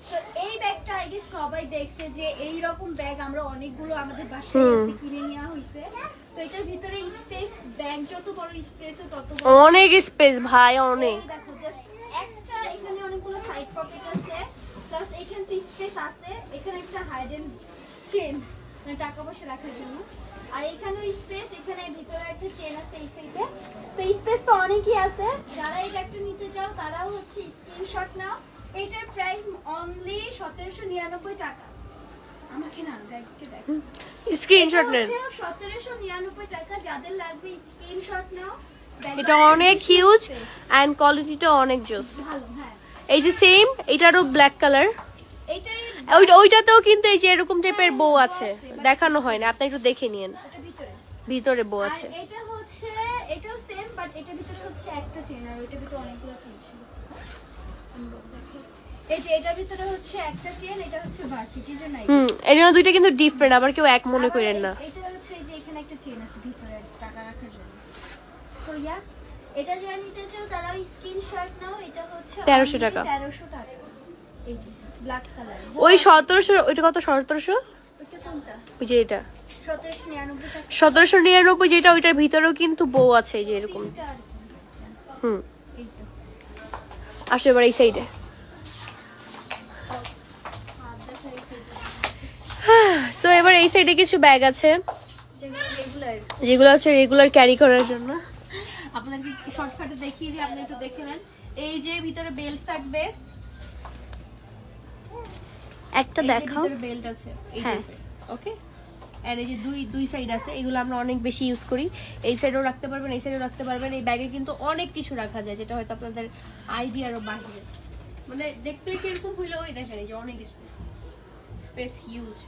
তো এই ব্যাগটা আগে সবাই দেখছে যে এই রকম ব্যাগ আমরা অনেকগুলো আমাদের বাসায় কিনে নেওয়া হইছে। তো এটার ভিতরে স্পেস, ব্যাগ যত বড় স্পেস তত বড়, অনেক স্পেস ভাই, অনেক। দেখো জাস্ট একটা, এখানে অনেকগুলো সাইড পকেট আছে, প্লাস এখানে তো স্পেস আছে, এখানে একটা হাইডেন চেন মানে টাকা পয়সা রাখার জন্য, আর এখানেও স্পেস, এখানে ভিতরে একটা চেন আছে এই সাইডে। তো স্পেস তো অনেকই আছে। যারা এই ব্যাগটা নিতে চাও তারাও হচ্ছে স্ক্রিনশট নাও। এটার প্রাইস অনলি 1799 টাকা। আমাকে না ব্যাগকে দেখো, স্ক্রিনশট নেন, 1799 টাকা। যাদের লাগবে স্ক্রিনশট নাও। এটা অনেক হিউজ এন্ড কোয়ালিটিটা অনেক জোস। ভালো, হ্যাঁ। এই যে সেম, এটারও ব্ল্যাক কালার, ওইটাতেও কিন্তু এই যে এরকম টাইপের বউ আছে, দেখানো হয় না, আপনি একটু দেখে নিন, ভিতরে বউ আছে। এটা হচ্ছে, এটাও সেম, বাট এটার ভিতরে হচ্ছে একটা চেন, আর ওইটার ভিতরে অনেকগুলো চেন ছিল। এই যে এটার ভিতরে হচ্ছে একটা চেন, এটা হচ্ছে ভার্সিটির জন্য। এইজন্য দুইটা কিন্তু ডিফারেন্ট, আবার কেউ এক মনে করেন না। এটা হচ্ছে এই যে এখানে একটা চেন আছে ভিতরে টাকা রাখার জন্য। তো ইয়া, এটা যারা নিতে চাও তারা স্ক্রিনশট নাও। এটা হচ্ছে 1300 টাকা। 1300 টাকা। এই যে ব্ল্যাক কালার, ওই 1700, ওইটা কত? 1700? ওটা কোনটা? ওই যে এটা 1799 টাকা। 1799 যেটা, ওইটার ভিতরেও কিন্তু বউ আছে, এই যে এরকম। এটা আর কি? হুম, এইটা আসো এবার এই সাইডে। সো এবার এই সাইডে কিছু ব্যাগ আছে যেগুলো হচ্ছে রেগুলার ক্যারি করার জন্য। আপনাদেরকে শর্টকাটে দেখিয়ে যে আপনি একটু দেখে নেন। এই যে ভিতরে বেল্ট থাকবে, একটা দেখাও, ভিতরে বেল্ট আছে এই টাইপের, ওকে। আর এই যে দুই সাইড আছে, এগুলো আমরা অনেক বেশি ইউজ করি। এই সাইডেও রাখতে পারবেন, এই সাইডেও রাখতে পারবেন। এই ব্যাগে কিন্তু অনেক কিছু রাখা যায়, যেটা হয়তো আপনাদের আইডিয়ারও বাইরে। মানে দেখতে কিরকম হইলো ওই দেখেন, এই যে অনেক স্পেস হিউজ।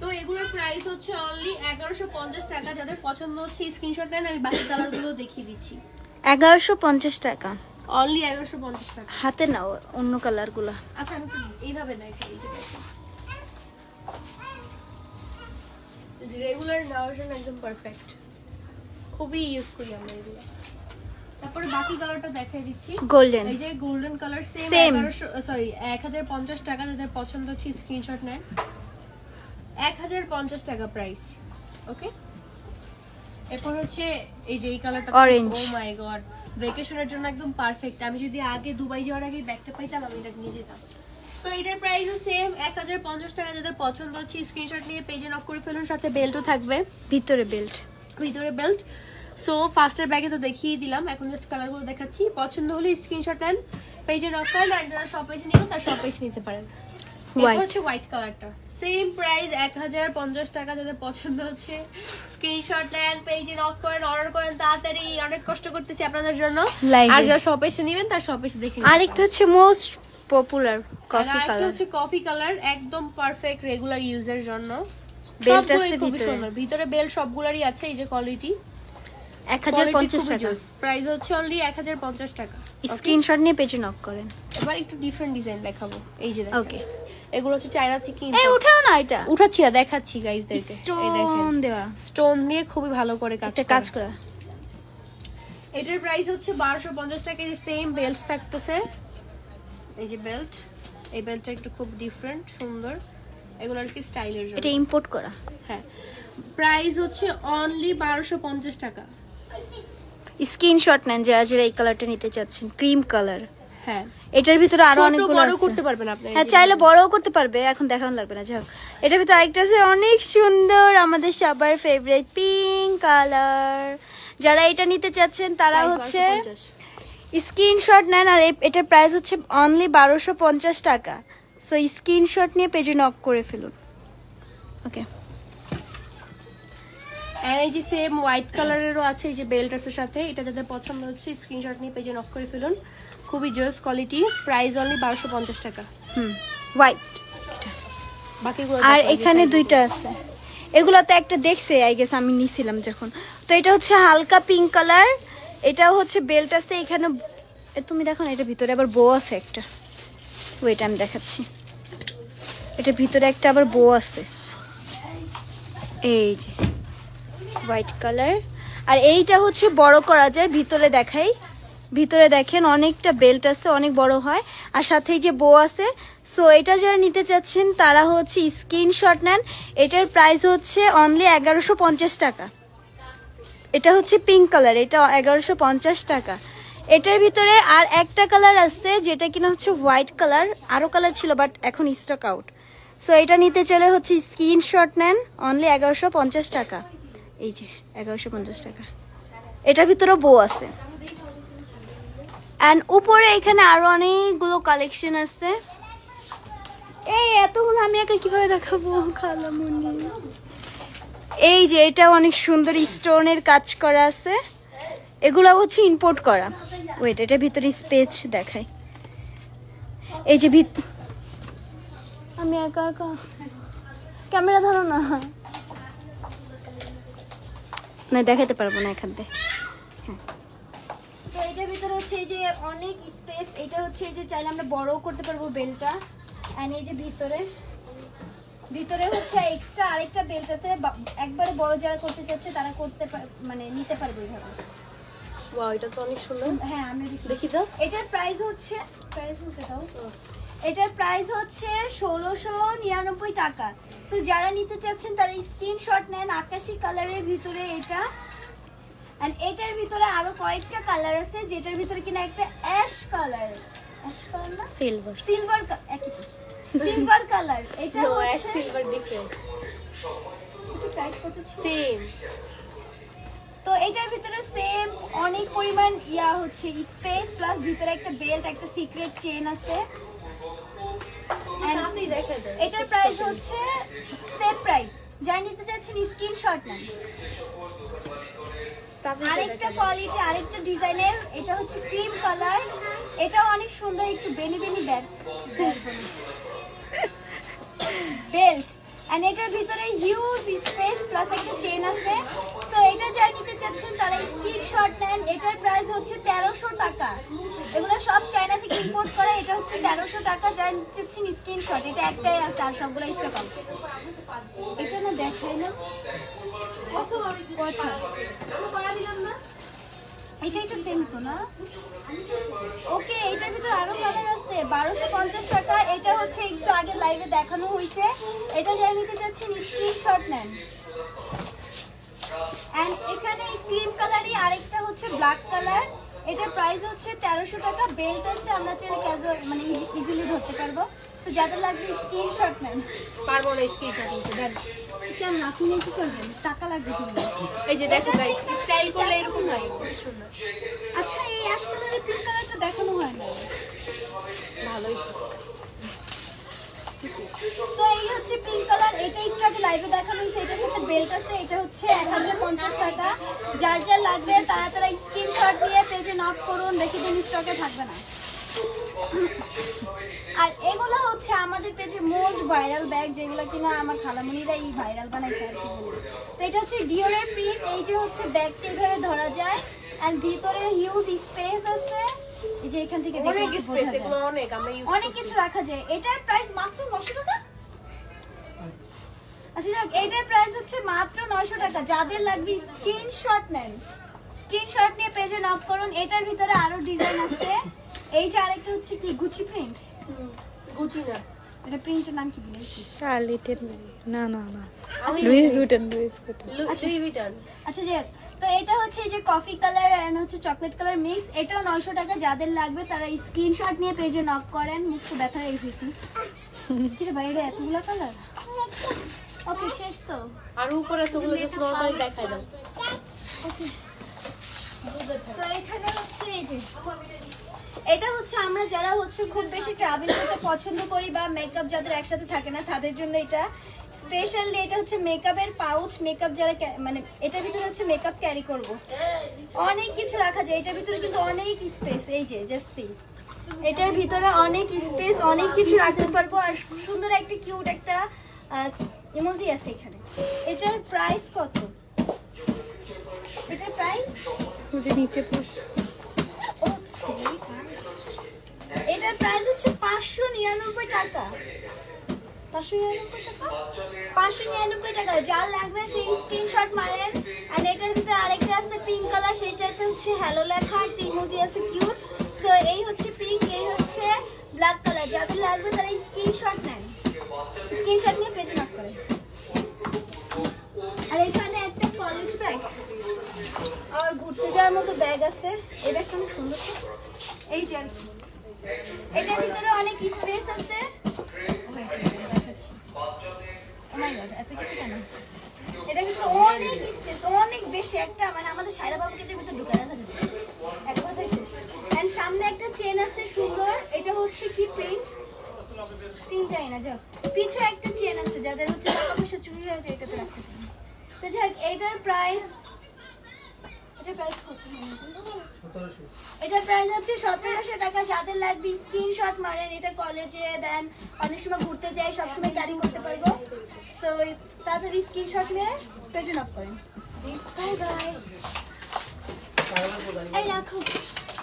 তো এগুলোর প্রাইস হচ্ছে অনলি 1150 টাকা। যাদের পছন্দ হচ্ছে স্ক্রিনশট নেন, আমি বাকি কালারগুলো দেখিয়ে দিচ্ছি। 1150 টাকা অনলি 1150 টাকা। হাতে নাও অন্য কালারগুলো। আচ্ছা আমি এইভাবে দেখাই, এই যে রেগুলার নেওয়ার জন্য একদম পারফেক্ট, খুবই ইউজ করি আমরা এগুলো। তারপরে বাকি কালারটা দেখাই দিচ্ছি। গোল্ডেন, এই যে গোল্ডেন কালার সেম 1050 টাকা। যাদের পছন্দ হচ্ছে স্ক্রিনশট নেন। 1050 টাকা প্রাইস, ওকে। এরপর হচ্ছে এই যে এই কালারটা, অরেঞ্জ। ও মাই গড, ভ্যাকেশনের জন্য একদম পারফেক্ট। আমি যদি আগে দুবাই যাওয়ার আগে ব্যাগটা পাইতাম, আমি এটা নিয়ে যেতাম। তো এটার প্রাইসও সেম 1050 টাকা। যাদের পছন্দ হচ্ছে স্ক্রিনশট নিয়ে পেজে নক করে ফেলুন। সাথে বেল্টও থাকবে, ভিতরে বেল্ট, ভিতরে বেল্ট। সো ফার্স্টের ব্যাগে তো দেখিয়ে দিলাম, এখন জাস্ট কালারগুলো দেখাচ্ছি। পছন্দ হলে স্ক্রিনশট নেন, পেজে নক করেন। আর যারা শপ পেজে নিবেন তারা শপ পেজে নিতে পারেন। এটা হচ্ছে হোয়াইট কালারটা, সেম প্রাইস 1050 টাকা। যাদের পছন্দ হচ্ছে স্ক্রিনশট নেন, পেজে নক করেন, অর্ডার করেন তাড়াতাড়ি। অনেক কষ্ট করতেছি আপনাদের জন্য। আর যারা শপ এসে নেবেন তার শপ এসে দেখে নিন। আরেকটা হচ্ছে মোস্ট পপুলার কফি কালার, এটা হচ্ছে কফি কালার, একদম পারফেক্ট রেগুলার ইউজের জন্য। বেল্ট আছে ভিতরে, ভিতরে বেল্ট সবগুলোরই আছে। এই যে কোয়ালিটি 1050 টাকা প্রাইস হচ্ছে অনলি 1050 টাকা। স্ক্রিনশট নিয়ে পেজে নক করেন। এবার একটু ডিফারেন্ট ডিজাইন দেখাবো। এই যে ওকে, এগুলো হচ্ছে চায়না থেকে। এই উঠাও না, এটা উঠাচ্ছি না, দেখাচ্ছি গাইসদেরকে। এই দেখেন স্টোন দেওয়া, স্টোন দিয়ে খুবই ভালো করে কাজ করা। এটার প্রাইস হচ্ছে 1250 টাকা। এই যে সেম বেল্ট থাকতেছে, এই যে বেল্ট। এই বেল্টটা একটু খুব ডিফারেন্ট, সুন্দর। এগুলো আর কি স্টাইলের জন্য, এটা ইম্পোর্ট করা। হ্যাঁ, প্রাইস হচ্ছে অনলি 1250 টাকা। স্ক্রিনশট নেন যারা যারা এই কালারটা নিতে চাচ্ছেন, ক্রিম কালার। হ্যাঁ, এটার ভিতরে আরো অনেকগুলো বড় আছে, করতে পারবেন আপনি। হ্যাঁ চাইলে বড়ও করতে পারবে, এখন দেখানো লাগবে না। যাক, এটার ভিতরে আরেকটা আছে অনেক সুন্দর, আমাদের সবার ফেভারিট পিঙ্ক কালার। যারা এটা নিতে চাচ্ছেন তারা হচ্ছে স্ক্রিনশট নেন। আর এটার প্রাইস হচ্ছে অনলি 1250 টাকা। সো স্ক্রিনশট নিয়ে পেজে নক করে ফেলুন, ওকে। আর এই যে সেম হোয়াইট কালারেরও আছে, এই যে বেল্ট আছে সাথে। এটা যাদের পছন্দ হচ্ছে স্ক্রিনশট নিয়ে পেজে নক করে ফেলুন। খুবই জোস কোয়ালিটি, প্রাইস অনলি 1250 টাকা। হোয়াইট। বাকিগুলো আর এখানে দুইটা আছে, এগুলোতে একটা দেখছে আই গেস, আমি নিছিলাম যখন। তো এটা হচ্ছে হালকা পিঙ্ক কালার, এটাও হচ্ছে বেল্ট আছে এখানে। তুমি দেখো না, এটা ভিতরে আবার বো আছে একটা। ওইটা আমি দেখাচ্ছি, এটা ভিতরে একটা আবার বো আছে। এই যে হোয়াইট কালার। আর এইটা হচ্ছে বড় করা যায়, ভিতরে দেখাই। ভিতরে দেখেন অনেকটা বেল্ট আছে, অনেক বড় হয়। আর সাথেই যে বো আছে। সো এটা যারা নিতে চাচ্ছেন তারা হচ্ছে স্ক্রিনশট নেন। এটার প্রাইস হচ্ছে অনলি 1150 টাকা। এটা হচ্ছে পিঙ্ক কালার, এটা 1150 টাকা। এটার ভিতরে আর একটা কালার আছে যেটা কিনা হচ্ছে হোয়াইট কালার। আরও কালার ছিল বাট এখন স্টক আউট। সো এটা নিতে চলে হচ্ছে স্ক্রিনশট নেন, অনলি 1150 টাকা। এই যে 1150 টাকা। এটার ভিতরেও বো আছে। অ্যান্ড উপরে এখানে আরো অনেকগুলো কালেকশন আছে। এই এতগুলো আমি একা কিভাবে দেখাবো খালামুনি। এই যে এটা অনেক সুন্দর স্টোনের কাজ করা আছে, এগুলো হচ্ছে ইম্পোর্ট করা। ওয়েট, এটার ভিতরে স্পেস দেখাই। এই যে আমি একা একা ক্যামেরা ধরো না, না দেখাতে পারবো না এখান থেকে। তো এটার ভিতরে হচ্ছে এই যে অনেক স্পেস। এটা হচ্ছে এই যে চাইলে আমরা বড়ও করতে পারবো বেলটা। এন্ড এই যে ভিতরে হচ্ছে এক্সট্রা আরেকটা বেল্ট আছে, একবারে বড় যারা করতে চাচ্ছে তারা করতে মানে নিতে পারবে এইভাবে। ওয়াও, এটা তো অনেক সুন্দর। হ্যাঁ আমি দেখি তো। এটার প্রাইস হচ্ছে 1699 টাকা। সো যারা নিতে চাচ্ছেন তারা স্ক্রিনশট নেন। আকাশি কালারের ভিতরে এটা। এন্ড এটার ভিতরে আরো কয়েকটা কালার আছে, যেটার ভিতরে কিনা একটা অ্যাশ কালার। অ্যাশ কালার না সিলভার সিলভার কালার। এটা নো অ্যাশ হচ্ছে সিলভার ডিফারেন্ট এটা প্রাইস কত ছিল? সেম। তো এটার ভিতরে সেম অনেক পরিমাণ ইয়া হচ্ছে স্পেস প্লাস ভিতরে একটা বেল্ট, একটা সিক্রেট চেন আছে। সাথেই দেখা যায়। এটার প্রাইস হচ্ছে সেম প্রাইস। যাই নিতে চাচ্ছেন স্ক্রিনশট নেন। আরেকটা কোয়ালিটি, আরেকটা ডিজাইনের, এটা হচ্ছে ক্রিম কালার। এটাও অনেক সুন্দর, একটু বেনি বেনি বেল্ট এন্ড এটার ভিতরে হিউজ স্পেস প্লাস একটা চেন আছে। তো এটা যারা নিতে চাচ্ছেন তারা স্ক্রিনশট নেন। এটার প্রাইস হচ্ছে 1300 টাকা। এগুলো সব চায়না থেকে ইম্পোর্ট করা। এটা হচ্ছে 1300 টাকা। যারা নিতে চাচ্ছেন স্ক্রিনশট, এটা একটাই আছে আর সবগুলো স্টক আউট। এটা না দেখাই না এটা সেম তো না? ওকে, এটার ভিতরে আরো কালার আছে। 1250 টাকা। এটা হচ্ছে একটু আগে লাইভে দেখানো হয়েছে। এটা যারা নিতে চাচ্ছেন স্ক্রিনশট নেন। এন্ড এখানে ক্রিম কালারই আরেকটা হচ্ছে ব্ল্যাক কালার। এটার প্রাইস হচ্ছে 1300 টাকা। বেল্ট আছে, আমরা চাইলে ক্যাজুয়াল মানে ইজিলি ধরতে পারবো। তো যাদের লাগবে স্ক্রিনশট নেন। পারবো না স্ক্রিনশট নিতে, দেন কেন আপনি কি করবেন? টাকা লাগবে কিন্তু। এই যে দেখো গাইস, স্টাইল করলে এরকম হয়, খুব সুন্দর। আচ্ছা, এই অ্যাশ কালারের পিঙ্ক কালারটা দেখানো হয় না। ভালোই। তো এই হচ্ছে পিঙ্ক কালার। এটা একটু আগে লাইভে দেখানো হয়েছে। এটার সাথে বেল্ট আছে। এটা হচ্ছে 1050 টাকা। যার যার লাগবে তারা তারা স্ক্রিনশট দিয়ে পেজে নক করুন, বেশি দিন স্টকে থাকবে না। আর এগুলো হচ্ছে আমাদের পেজে মোস্ট ভাইরাল ব্যাগ, যেগুলো কিনা আমার খালামণিরা এই ভাইরাল বানাইছে আর কি বলি। তো এটা হচ্ছে ডিওরের প্রিন্ট। এই যে হচ্ছে ব্যাগটা এভাবে ধরা যায় এন্ড ভিতরে হিউজ স্পেস আছে। এই যে এখান থেকে অনেক স্পেস, এগুলো অনেক আমরা ইউজ অনেক কিছু রাখা যায়। এটার প্রাইস মাত্র 900 টাকা। আচ্ছা যাক, এটার প্রাইস হচ্ছে মাত্র 900 টাকা। যাদের লাগবে স্ক্রিনশট নেন। স্ক্রিনশট নিয়ে পেজে নক করুন। এটার ভিতরে আরো ডিজাইন আছে। এই যে আরেকটা হচ্ছে কি গুচি প্রিন্ট। গুচি না, এটা প্রিন্টের নাম কি বলেছি? শার্লিটের না না না লুইস ভিটন লুই ভিটন। আচ্ছা যাক, তো এটা হচ্ছে এই যে কফি কালার এন্ড হচ্ছে চকলেট কালার মিক্স। এটাও 900 টাকা। যাদের লাগবে তারা স্ক্রিনশট নিয়ে পেজে নক করেন। মুখটা দেখা এসেছি কি রে বাইরে এতগুলো কালার। ওকে, শেষ তো? আর উপরে আছে, ওগুলো জাস্ট নরমালি দেখাই দাও। ওকে, তো এখানে হচ্ছে এই যে এটা হচ্ছে আমরা যারা হচ্ছে খুব বেশি ট্রাভেল করতে পছন্দ করি বা মেকআপ যাদের একসাথে থাকে না তাদের জন্য এটা স্পেশালি। এটা হচ্ছে মেকআপের পাউচ। মেকআপ যারা মানে এটার ভিতরে হচ্ছে মেকআপ ক্যারি করব, অনেক কিছু রাখা যায়। এটার ভিতরে কিন্তু অনেক স্পেস। এই যে জাস্ট সি, এটার ভিতরে অনেক স্পেস, অনেক কিছু রাখতে পারবো। আর সুন্দর একটা কিউট একটা ইমোজি আছে এখানে। এটার প্রাইস কত? এটার প্রাইস নিচে এটার প্রাইস হচ্ছে 599 টাকা। 599 টাকা। যার লাগবে সেই স্ক্রিনশট মারেন। আর এটার ভিতরে আরেকটা আছে পিঙ্ক কালার, সেটাতে হচ্ছে হ্যালো লেখা, একটা ইমোজি আছে কিউট। সো এই হচ্ছে পিঙ্ক, এই হচ্ছে ব্ল্যাক কালার। যাদের লাগবে তারা স্ক্রিনশট নেন। স্ক্রিনশট নিয়ে পেজে নক করেন। আর এখানে একটা কলেজ ব্যাগ আর ঘুরতে যাওয়ার মতো ব্যাগ আছে। এই ব্যাগটা অনেক সুন্দর। এই যে এটার ভিতরে অনেক স্পেস আছে। এত কিছু কেন? এটার ভিতরে অনেক স্পেস, অনেক বেশি। একটা মানে আমাদের সাইরা বাবুকে এটার ভিতরে ঢুকে রাখা যাবে, এক কথায় শেষ। এন্ড সামনে একটা চেন আছে সুন্দর। এটা হচ্ছে কি প্রিন্ট চাই না, যাও। পিছে একটা চেন আছে, যাদের হচ্ছে টাকা পয়সা চুরি হয়ে যায় এটাতে রাখতে পারেন। তো যাক, এটার প্রাইস এটা প্রাইস হচ্ছে 1700 টাকা। যাদের লাগবে স্ক্রিনশট মারেন। এটা কলেজে দেন, অনেক সময় ঘুরতে যাই, সবসময় ক্যারি করতে পারবো। সো তাদের স্ক্রিনশট নিয়ে পেজে নক করেন। Bye bye. এই রাখো।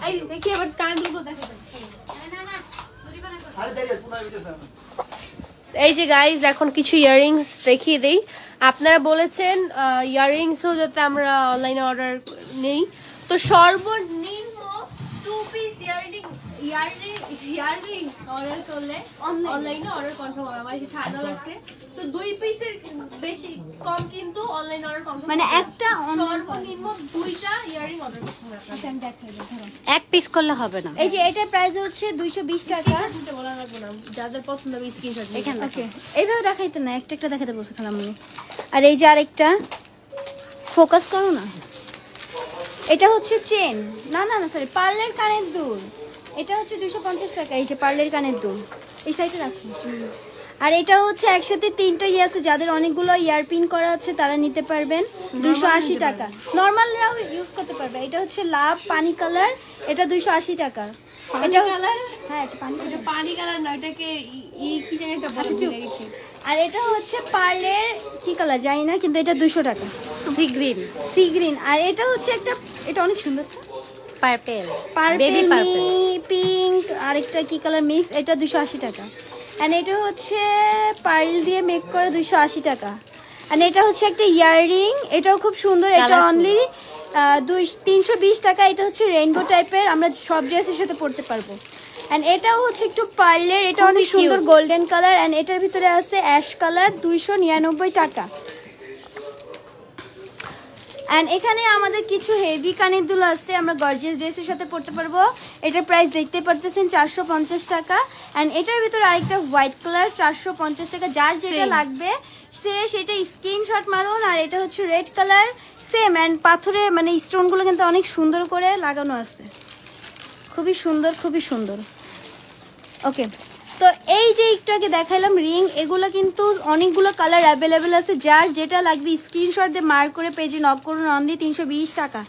এই দেখি এবার কান দুটো দেখা যাচ্ছে। এই যে গাইজ, এখন কিছু ইয়াররিংস দেখিয়ে দেই। আপনারা বলেছেন ইয়াররিংসও যাতে আমরা অনলাইনে অর্ডার নেই, তো সর্বনিম্ন 2 পিস ইয়াররিং অর্ডার করলে অনলাইনে অর্ডার কনফার্ম হবে। আমার ঠান্ডা লাগছে, সো 2 পিসের বেশি কম কিন্তু অনলাইন অর্ডার কনফার্ম, মানে একটা সর্বনিম্ন 2টা ইয়াররিং অর্ডার করতে হবে। আমি দেখাই ধরো এক পিস করলে হবে না। এই যে এটার প্রাইস হচ্ছে 220 টাকা। এটা বলা লাগবে না, যাদের পছন্দ হবে স্ক্রিনশট এখানে ওকে, এইভাবে দেখাইতে না, একটা একটা দেখাতে বসে খালামুনি। আর এই যে আরেকটা, ফোকাস করো না, এটা হচ্ছে চেন, না না না সরি, পার্লের কানের দুল। এটা হচ্ছে 250 টাকা। এই যে পার্লের কানের দুল, এই সাইডে রাখো। আর এটা হচ্ছে একসাথে 3টা ইয়ে আছে, যাদের অনেকগুলো ইয়ারপিন করা আছে তারা নিতে পারবেন, 280 টাকা। নর্মালরাও ইউজ করতে পারবে। এটা হচ্ছে লাভ পানি কালার, এটা 280 টাকা। এটা কালার, হ্যাঁ এটা পানি এটা পানি কালার না, এটাকে কি জানি একটা বলে ভুলে গেছি। আর এটা হচ্ছে পার্লের কি কালার জানি না, কিন্তু এটা 200 টাকা, সি গ্রিন, সি গ্রিন। আর এটা হচ্ছে একটা, এটা অনেক সুন্দর, purple, purple baby purple, pink, আরেকটা কি কালার মিক্স, এটা 280 টাকা। এন্ড এটা হচ্ছে পার্ল দিয়ে মেক করা, 280 টাকা। এন্ড এটা হচ্ছে একটা ইয়াররিং, এটাও খুব সুন্দর, এটা অনলি 320 টাকা। এটা হচ্ছে রেইনবো টাইপের, আমরা সব ড্রেসের সাথে পরতে পারবো। এন্ড এটাও হচ্ছে একটু পার্লের, এটা অনেক সুন্দর গোল্ডেন কালার। এন্ড এটার ভিতরে আছে অ্যাশ কালার, 299 টাকা। এন্ড এখানে আমাদের কিছু হেভি কানের দুল আছে, আমরা গর্জিয়াস ড্রেসের সাথে পরতে পারবো। এটার প্রাইস দেখতে পারতেছেন 450 টাকা। এন্ড এটার ভিতরে আরেকটা হোয়াইট কালার, 450 টাকা। যার যেটা লাগবে সে সেটা স্ক্রিনশট মারুন। আর এটা হচ্ছে রেড কালার, সেম। এন্ড পাথরে মানে স্টোনগুলো কিন্তু অনেক সুন্দর করে লাগানো আছে, খুবই সুন্দর, খুবই সুন্দর। ওকে, তো এই যে একটু আগে দেখাইলাম রিং, এগুলো কিন্তু অনেকগুলো কালার অ্যাভেলেবেল আছে। যার যেটা লাগবে স্ক্রিনশট দিয়ে মার্ক করে পেজে নক করুন, অনলি 320 টাকা।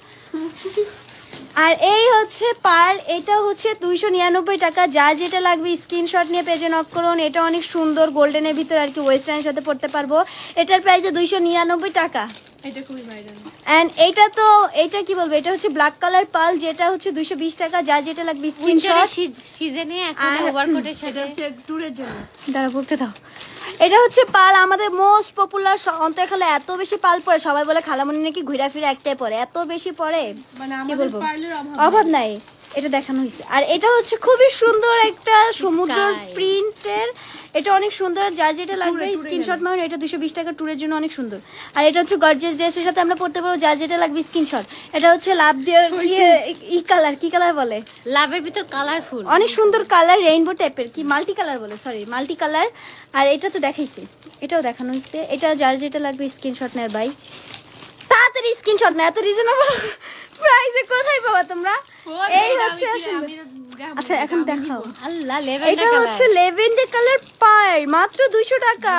আর এই হচ্ছে পার্ল, এটা হচ্ছে 299 টাকা। যার যেটা লাগবে স্ক্রিনশট নিয়ে পেজে নক করুন। এটা অনেক সুন্দর, গোল্ডেনের ভিতরে আর কি, ওয়েস্টার্নের সাথে পড়তে পারবো। এটার প্রাইস 299 টাকা। এটা খুবই ভাইরাল। এন্ড এটা তো, এটা কি বলবো, এটা হচ্ছে ব্ল্যাক কালার পার্ল, যেটা হচ্ছে 220 টাকা। যার যেটা লাগবে স্ক্রিনশট। সিজনে এখন ওভারকোটের সাথে হচ্ছে ট্যুরের জন্য। দাঁড়া বলতে দাও। এটা হচ্ছে পাল, আমাদের মোস্ট পপুলার। অন্তঃখালে এত বেশি পাল পরে, সবাই বলে খালামণি নাকি ঘুরা ফিরে একটাই পরে, এত বেশি পরে মানে কি আমাদের বলবো, পার্লের অভাব নাই। এটা দেখানো হয়েছে। আর এটা হচ্ছে খুবই সুন্দর একটা সমুদ্র প্রিন্টের, এটা অনেক সুন্দর। যার যেটা লাগবে স্ক্রিনশট মারুন। এটা 220 টাকা, ট্যুরের জন্য অনেক সুন্দর। আর এটা হচ্ছে গর্জিয়াস ড্রেসের সাথে আমরা পরতে পারবো। যার যেটা লাগবে স্ক্রিনশট। এটা হচ্ছে লাভ দিয়ে ই কালার, কি কালার বলে, লাভের ভিতর কালারফুল, অনেক সুন্দর কালার, রেইনবো টাইপের, কি মাল্টি কালার বলে, সরি মাল্টি কালার। আর এটা তো দেখাইছি, এটাও দেখানো হয়েছে। এটা যার যেটা লাগবে স্ক্রিনশট নেয় ভাই, তাড়াতাড়ি স্ক্রিনশট নেয়। এত রিজনেবল প্রাইসে কোথায় পাবা তোমরা? এই হচ্ছে আচ্ছা এখন দেখাও। আল্লাহ, এটা হচ্ছে লেভেন্ডার কালার পার, মাত্র 200 টাকা।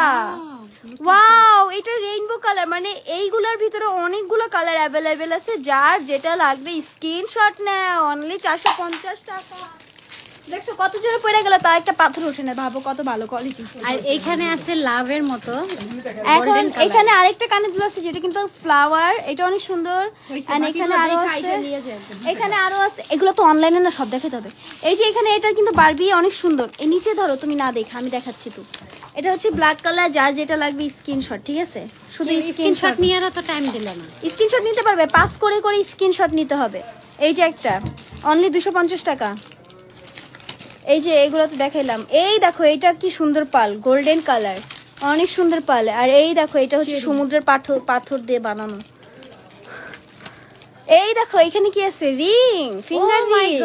ওয়াও, এটা রেইনবো কালার, মানে এইগুলোর ভিতরে অনেকগুলো কালার অ্যাভেলেবেল আছে। যার যেটা লাগবে স্ক্রিনশট নেয়, অনলি 450 টাকা। দেখছো কত জোরে পড়ে গেল, তা একটা পাথর ওঠে না, ভাবো কত ভালো কোয়ালিটি। আর এইখানে আছে লাভের মতো। এখন এখানে আরেকটা কানের দুল আছে, যেটা কিন্তু ফ্লাওয়ার, এটা অনেক সুন্দর। আর এখানে আরো আছে, এখানে আরো আছে। এগুলো তো অনলাইনে না, সব দেখাতে হবে। এই যে এখানে এটা কিন্তু বারবি, অনেক সুন্দর। এই নিচে ধরো, তুমি না দেখা, আমি দেখাচ্ছি তো। এটা হচ্ছে ব্ল্যাক কালার। যার যেটা লাগবে স্ক্রিনশট, ঠিক আছে, শুধু স্ক্রিনশট নিয়ে আর তো টাইম দিল না। স্ক্রিনশট নিতে পারবে, পাস করে করে স্ক্রিনশট নিতে হবে। এই যে একটা, অনলি 250 টাকা। এই যে এগুলো তো দেখাইলাম। এই দেখো, এটা কি সুন্দর পাল, গোল্ডেন কালার, অনেক সুন্দর পাল। আর এই দেখো, এটা হচ্ছে সমুদ্রের পাথর দিয়ে বানানো। এই দেখো এখানে কি আছে, ring, finger ring,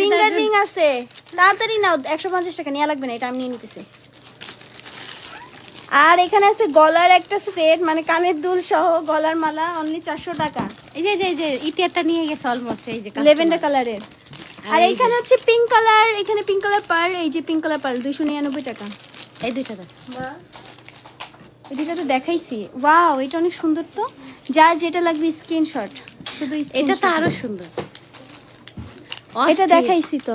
finger ring আছে। তাড়াতাড়ি নাও, 150 টাকা, নেওয়া লাগবে না, এটা আমি নিয়ে নিতেছি। আর এখানে আছে গলার একটা সেট, মানে কানের দুল সহ গলার মালা, অনলি 400 টাকা। এই যে ইতিয়ারটা নিয়ে গেছে অলমোস্ট, এই যে লেভেন্ডার কালারের। আর এইখানে হচ্ছে পিঙ্ক কালার, এখানে পিঙ্ক কালার পার, এই যে পিঙ্ক কালার পার, 299 টাকা। এই দুইটা এই দুইটা তো দেখাইছি। ওয়াও, এটা অনেক সুন্দর তো। যার যেটা লাগবে স্ক্রিনশট, শুধু এটা তো আরো সুন্দর, এটা দেখাইছি তো।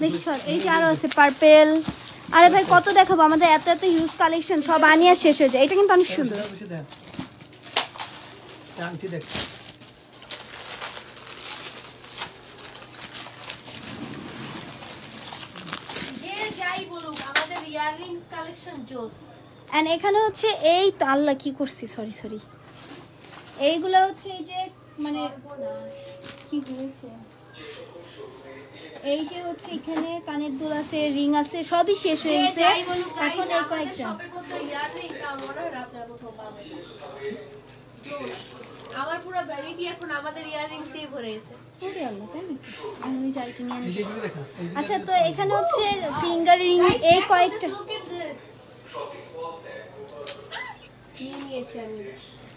দেখি সর, এই যে আরো আছে পার্পল। আরে ভাই কত দেখাবো, আমাদের এত এত ইউজ কালেকশন, সব আনিয়া শেষ হয়ে যায়। এটা কিন্তু অনেক সুন্দর। এন্ড এখানে হচ্ছে এই তো, আল্লাহ কি করছি, সরি। এইগুলো হচ্ছে এই যে, মানে কি হয়েছে, এই যে হচ্ছে এখানে কানের দুল আছে, রিং আছে, সবই শেষ হয়ে গেছে। যাই বলুক guys, এখন এই আমাদের কয়েকটা শপের মধ্যে ইয়াররিং মনে হয় না আপনারা কোথাও পাবেন। জোস। আমার পুরো ভ্যানিটি এখন আমাদের ইয়াররিংস দিয়ে ভরে গেছে। ওরে আল্লাহ, তাই নাকি? আমি যাইটি নিয়ে নিচ্ছি। আচ্ছা, তো এখানে হচ্ছে ফিঙ্গার রিং এই কয়েকটা। Look at this. নিয়ে নিয়েছি আমি।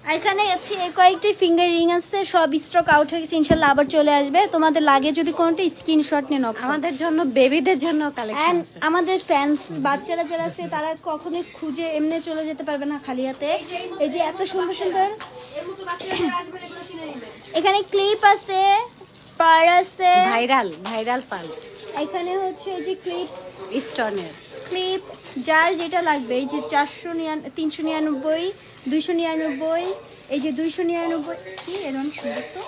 আর এখানে হচ্ছে এই কয়েকটি ফিঙ্গার রিং আছে, সব স্টক আউট হয়ে গেছে, ইনশাল্লাহ আবার চলে আসবে। তোমাদের লাগে যদি কোনটা স্ক্রিনশট নিয়ে নাও। আমাদের জন্য বেবিদের জন্য কালেকশন And আছে। আমাদের ফ্যান্স বাচ্চারা যারা আছে তারা কখনোই খুঁজে এমনি চলে যেতে পারবে না খালি হাতে। এই যে এত সুন্দর সুন্দর এর মতো বাচ্চারা যারা আসবেন এগুলো কিনে নেবেন। এখানে ক্লিপ আছে, পার আছে, ভাইরাল পাল এখানে হচ্ছে এই যে স্টোনের ক্লিপ যার যেটা লাগবে। এই যে 399, 299, এই যে 299 কি এর অনেক সুন্দর তো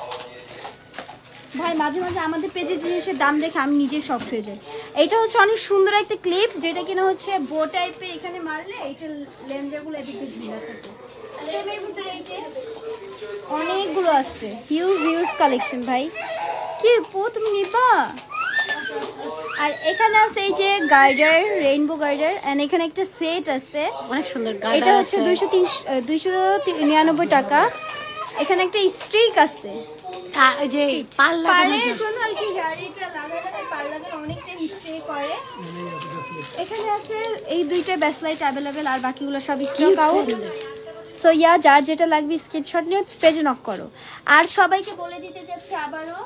ভাই। মাঝে মাঝে আমাদের পেজের জিনিসের দাম দেখে আমি নিজে শক হয়ে যাই। এটা হচ্ছে অনেক সুন্দর একটা ক্লিপ, যেটা কিনা হচ্ছে বো টাইপের, এখানে মারলে এইটা লেন্সগুলো এদিকে ঝুলা থাকে। এর ভিতরে এই যে অনেকগুলো আছে, হিউজ কালেকশন ভাই। কি পো তুমি নিবা? আর এখানে আছে এই যে গার্ডার, রেইনবো গার্ডার, এন্ড এখানে একটা সেট আছে, অনেক সুন্দর। এটা হচ্ছে 299 টাকা। এখানে একটা স্টিক আছে যে পাল পার্লের জন্য আর কি, হেয়ারিটা লাগালে পার্লারে অনেকটা স্টে করে। এখানে আছে এই দুইটা ব্যাসলাইট অ্যাভেলেবেল, আর বাকিগুলো সব স্টক আউট। সো যার যেটা লাগবে স্ক্রিনশট নিয়ে পেজে নক করো। আর সবাইকে বলে দিতে যাচ্ছি আবারও,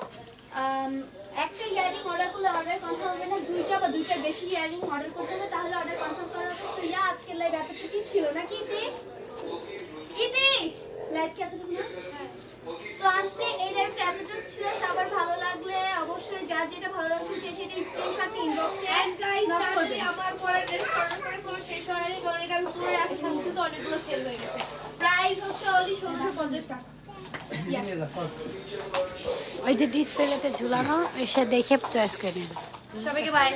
একটা ইয়ারিং অর্ডার করলে অর্ডার কনফার্ম হবে না, দুইটা বা দুইটার বেশি ইয়ারিং অর্ডার করতে হবে, তাহলে অর্ডার কনফার্ম করা হবে। তো আজকের লাইভ এতটুকুই ছিল নাকি? ইতি লাইভ কি এতটুকু না? তো আজকে এই লাইভটা এতটুকু ছিল। সবার ভালো লাগলে অবশ্যই যার যেটা ভালো লাগছে সে সেটা স্ক্রিনশট ইনবক্সে And guys, নক করবে। তাড়াতাড়ি আমার পরে ড্রেস অর্ডার করে ফেলো, শেষ হয়ে গেলে, কারণ এটা আমি পুরো একই সাথে তো অনেকগুলো সেল হয়ে গেছে। প্রাইস হচ্ছে অনলি 1650 টাকা। ওই যে ডিসপ্লেতে ঝুলানো, এসে দেখে চয়েস করে নেবে। সবাইকে বাই।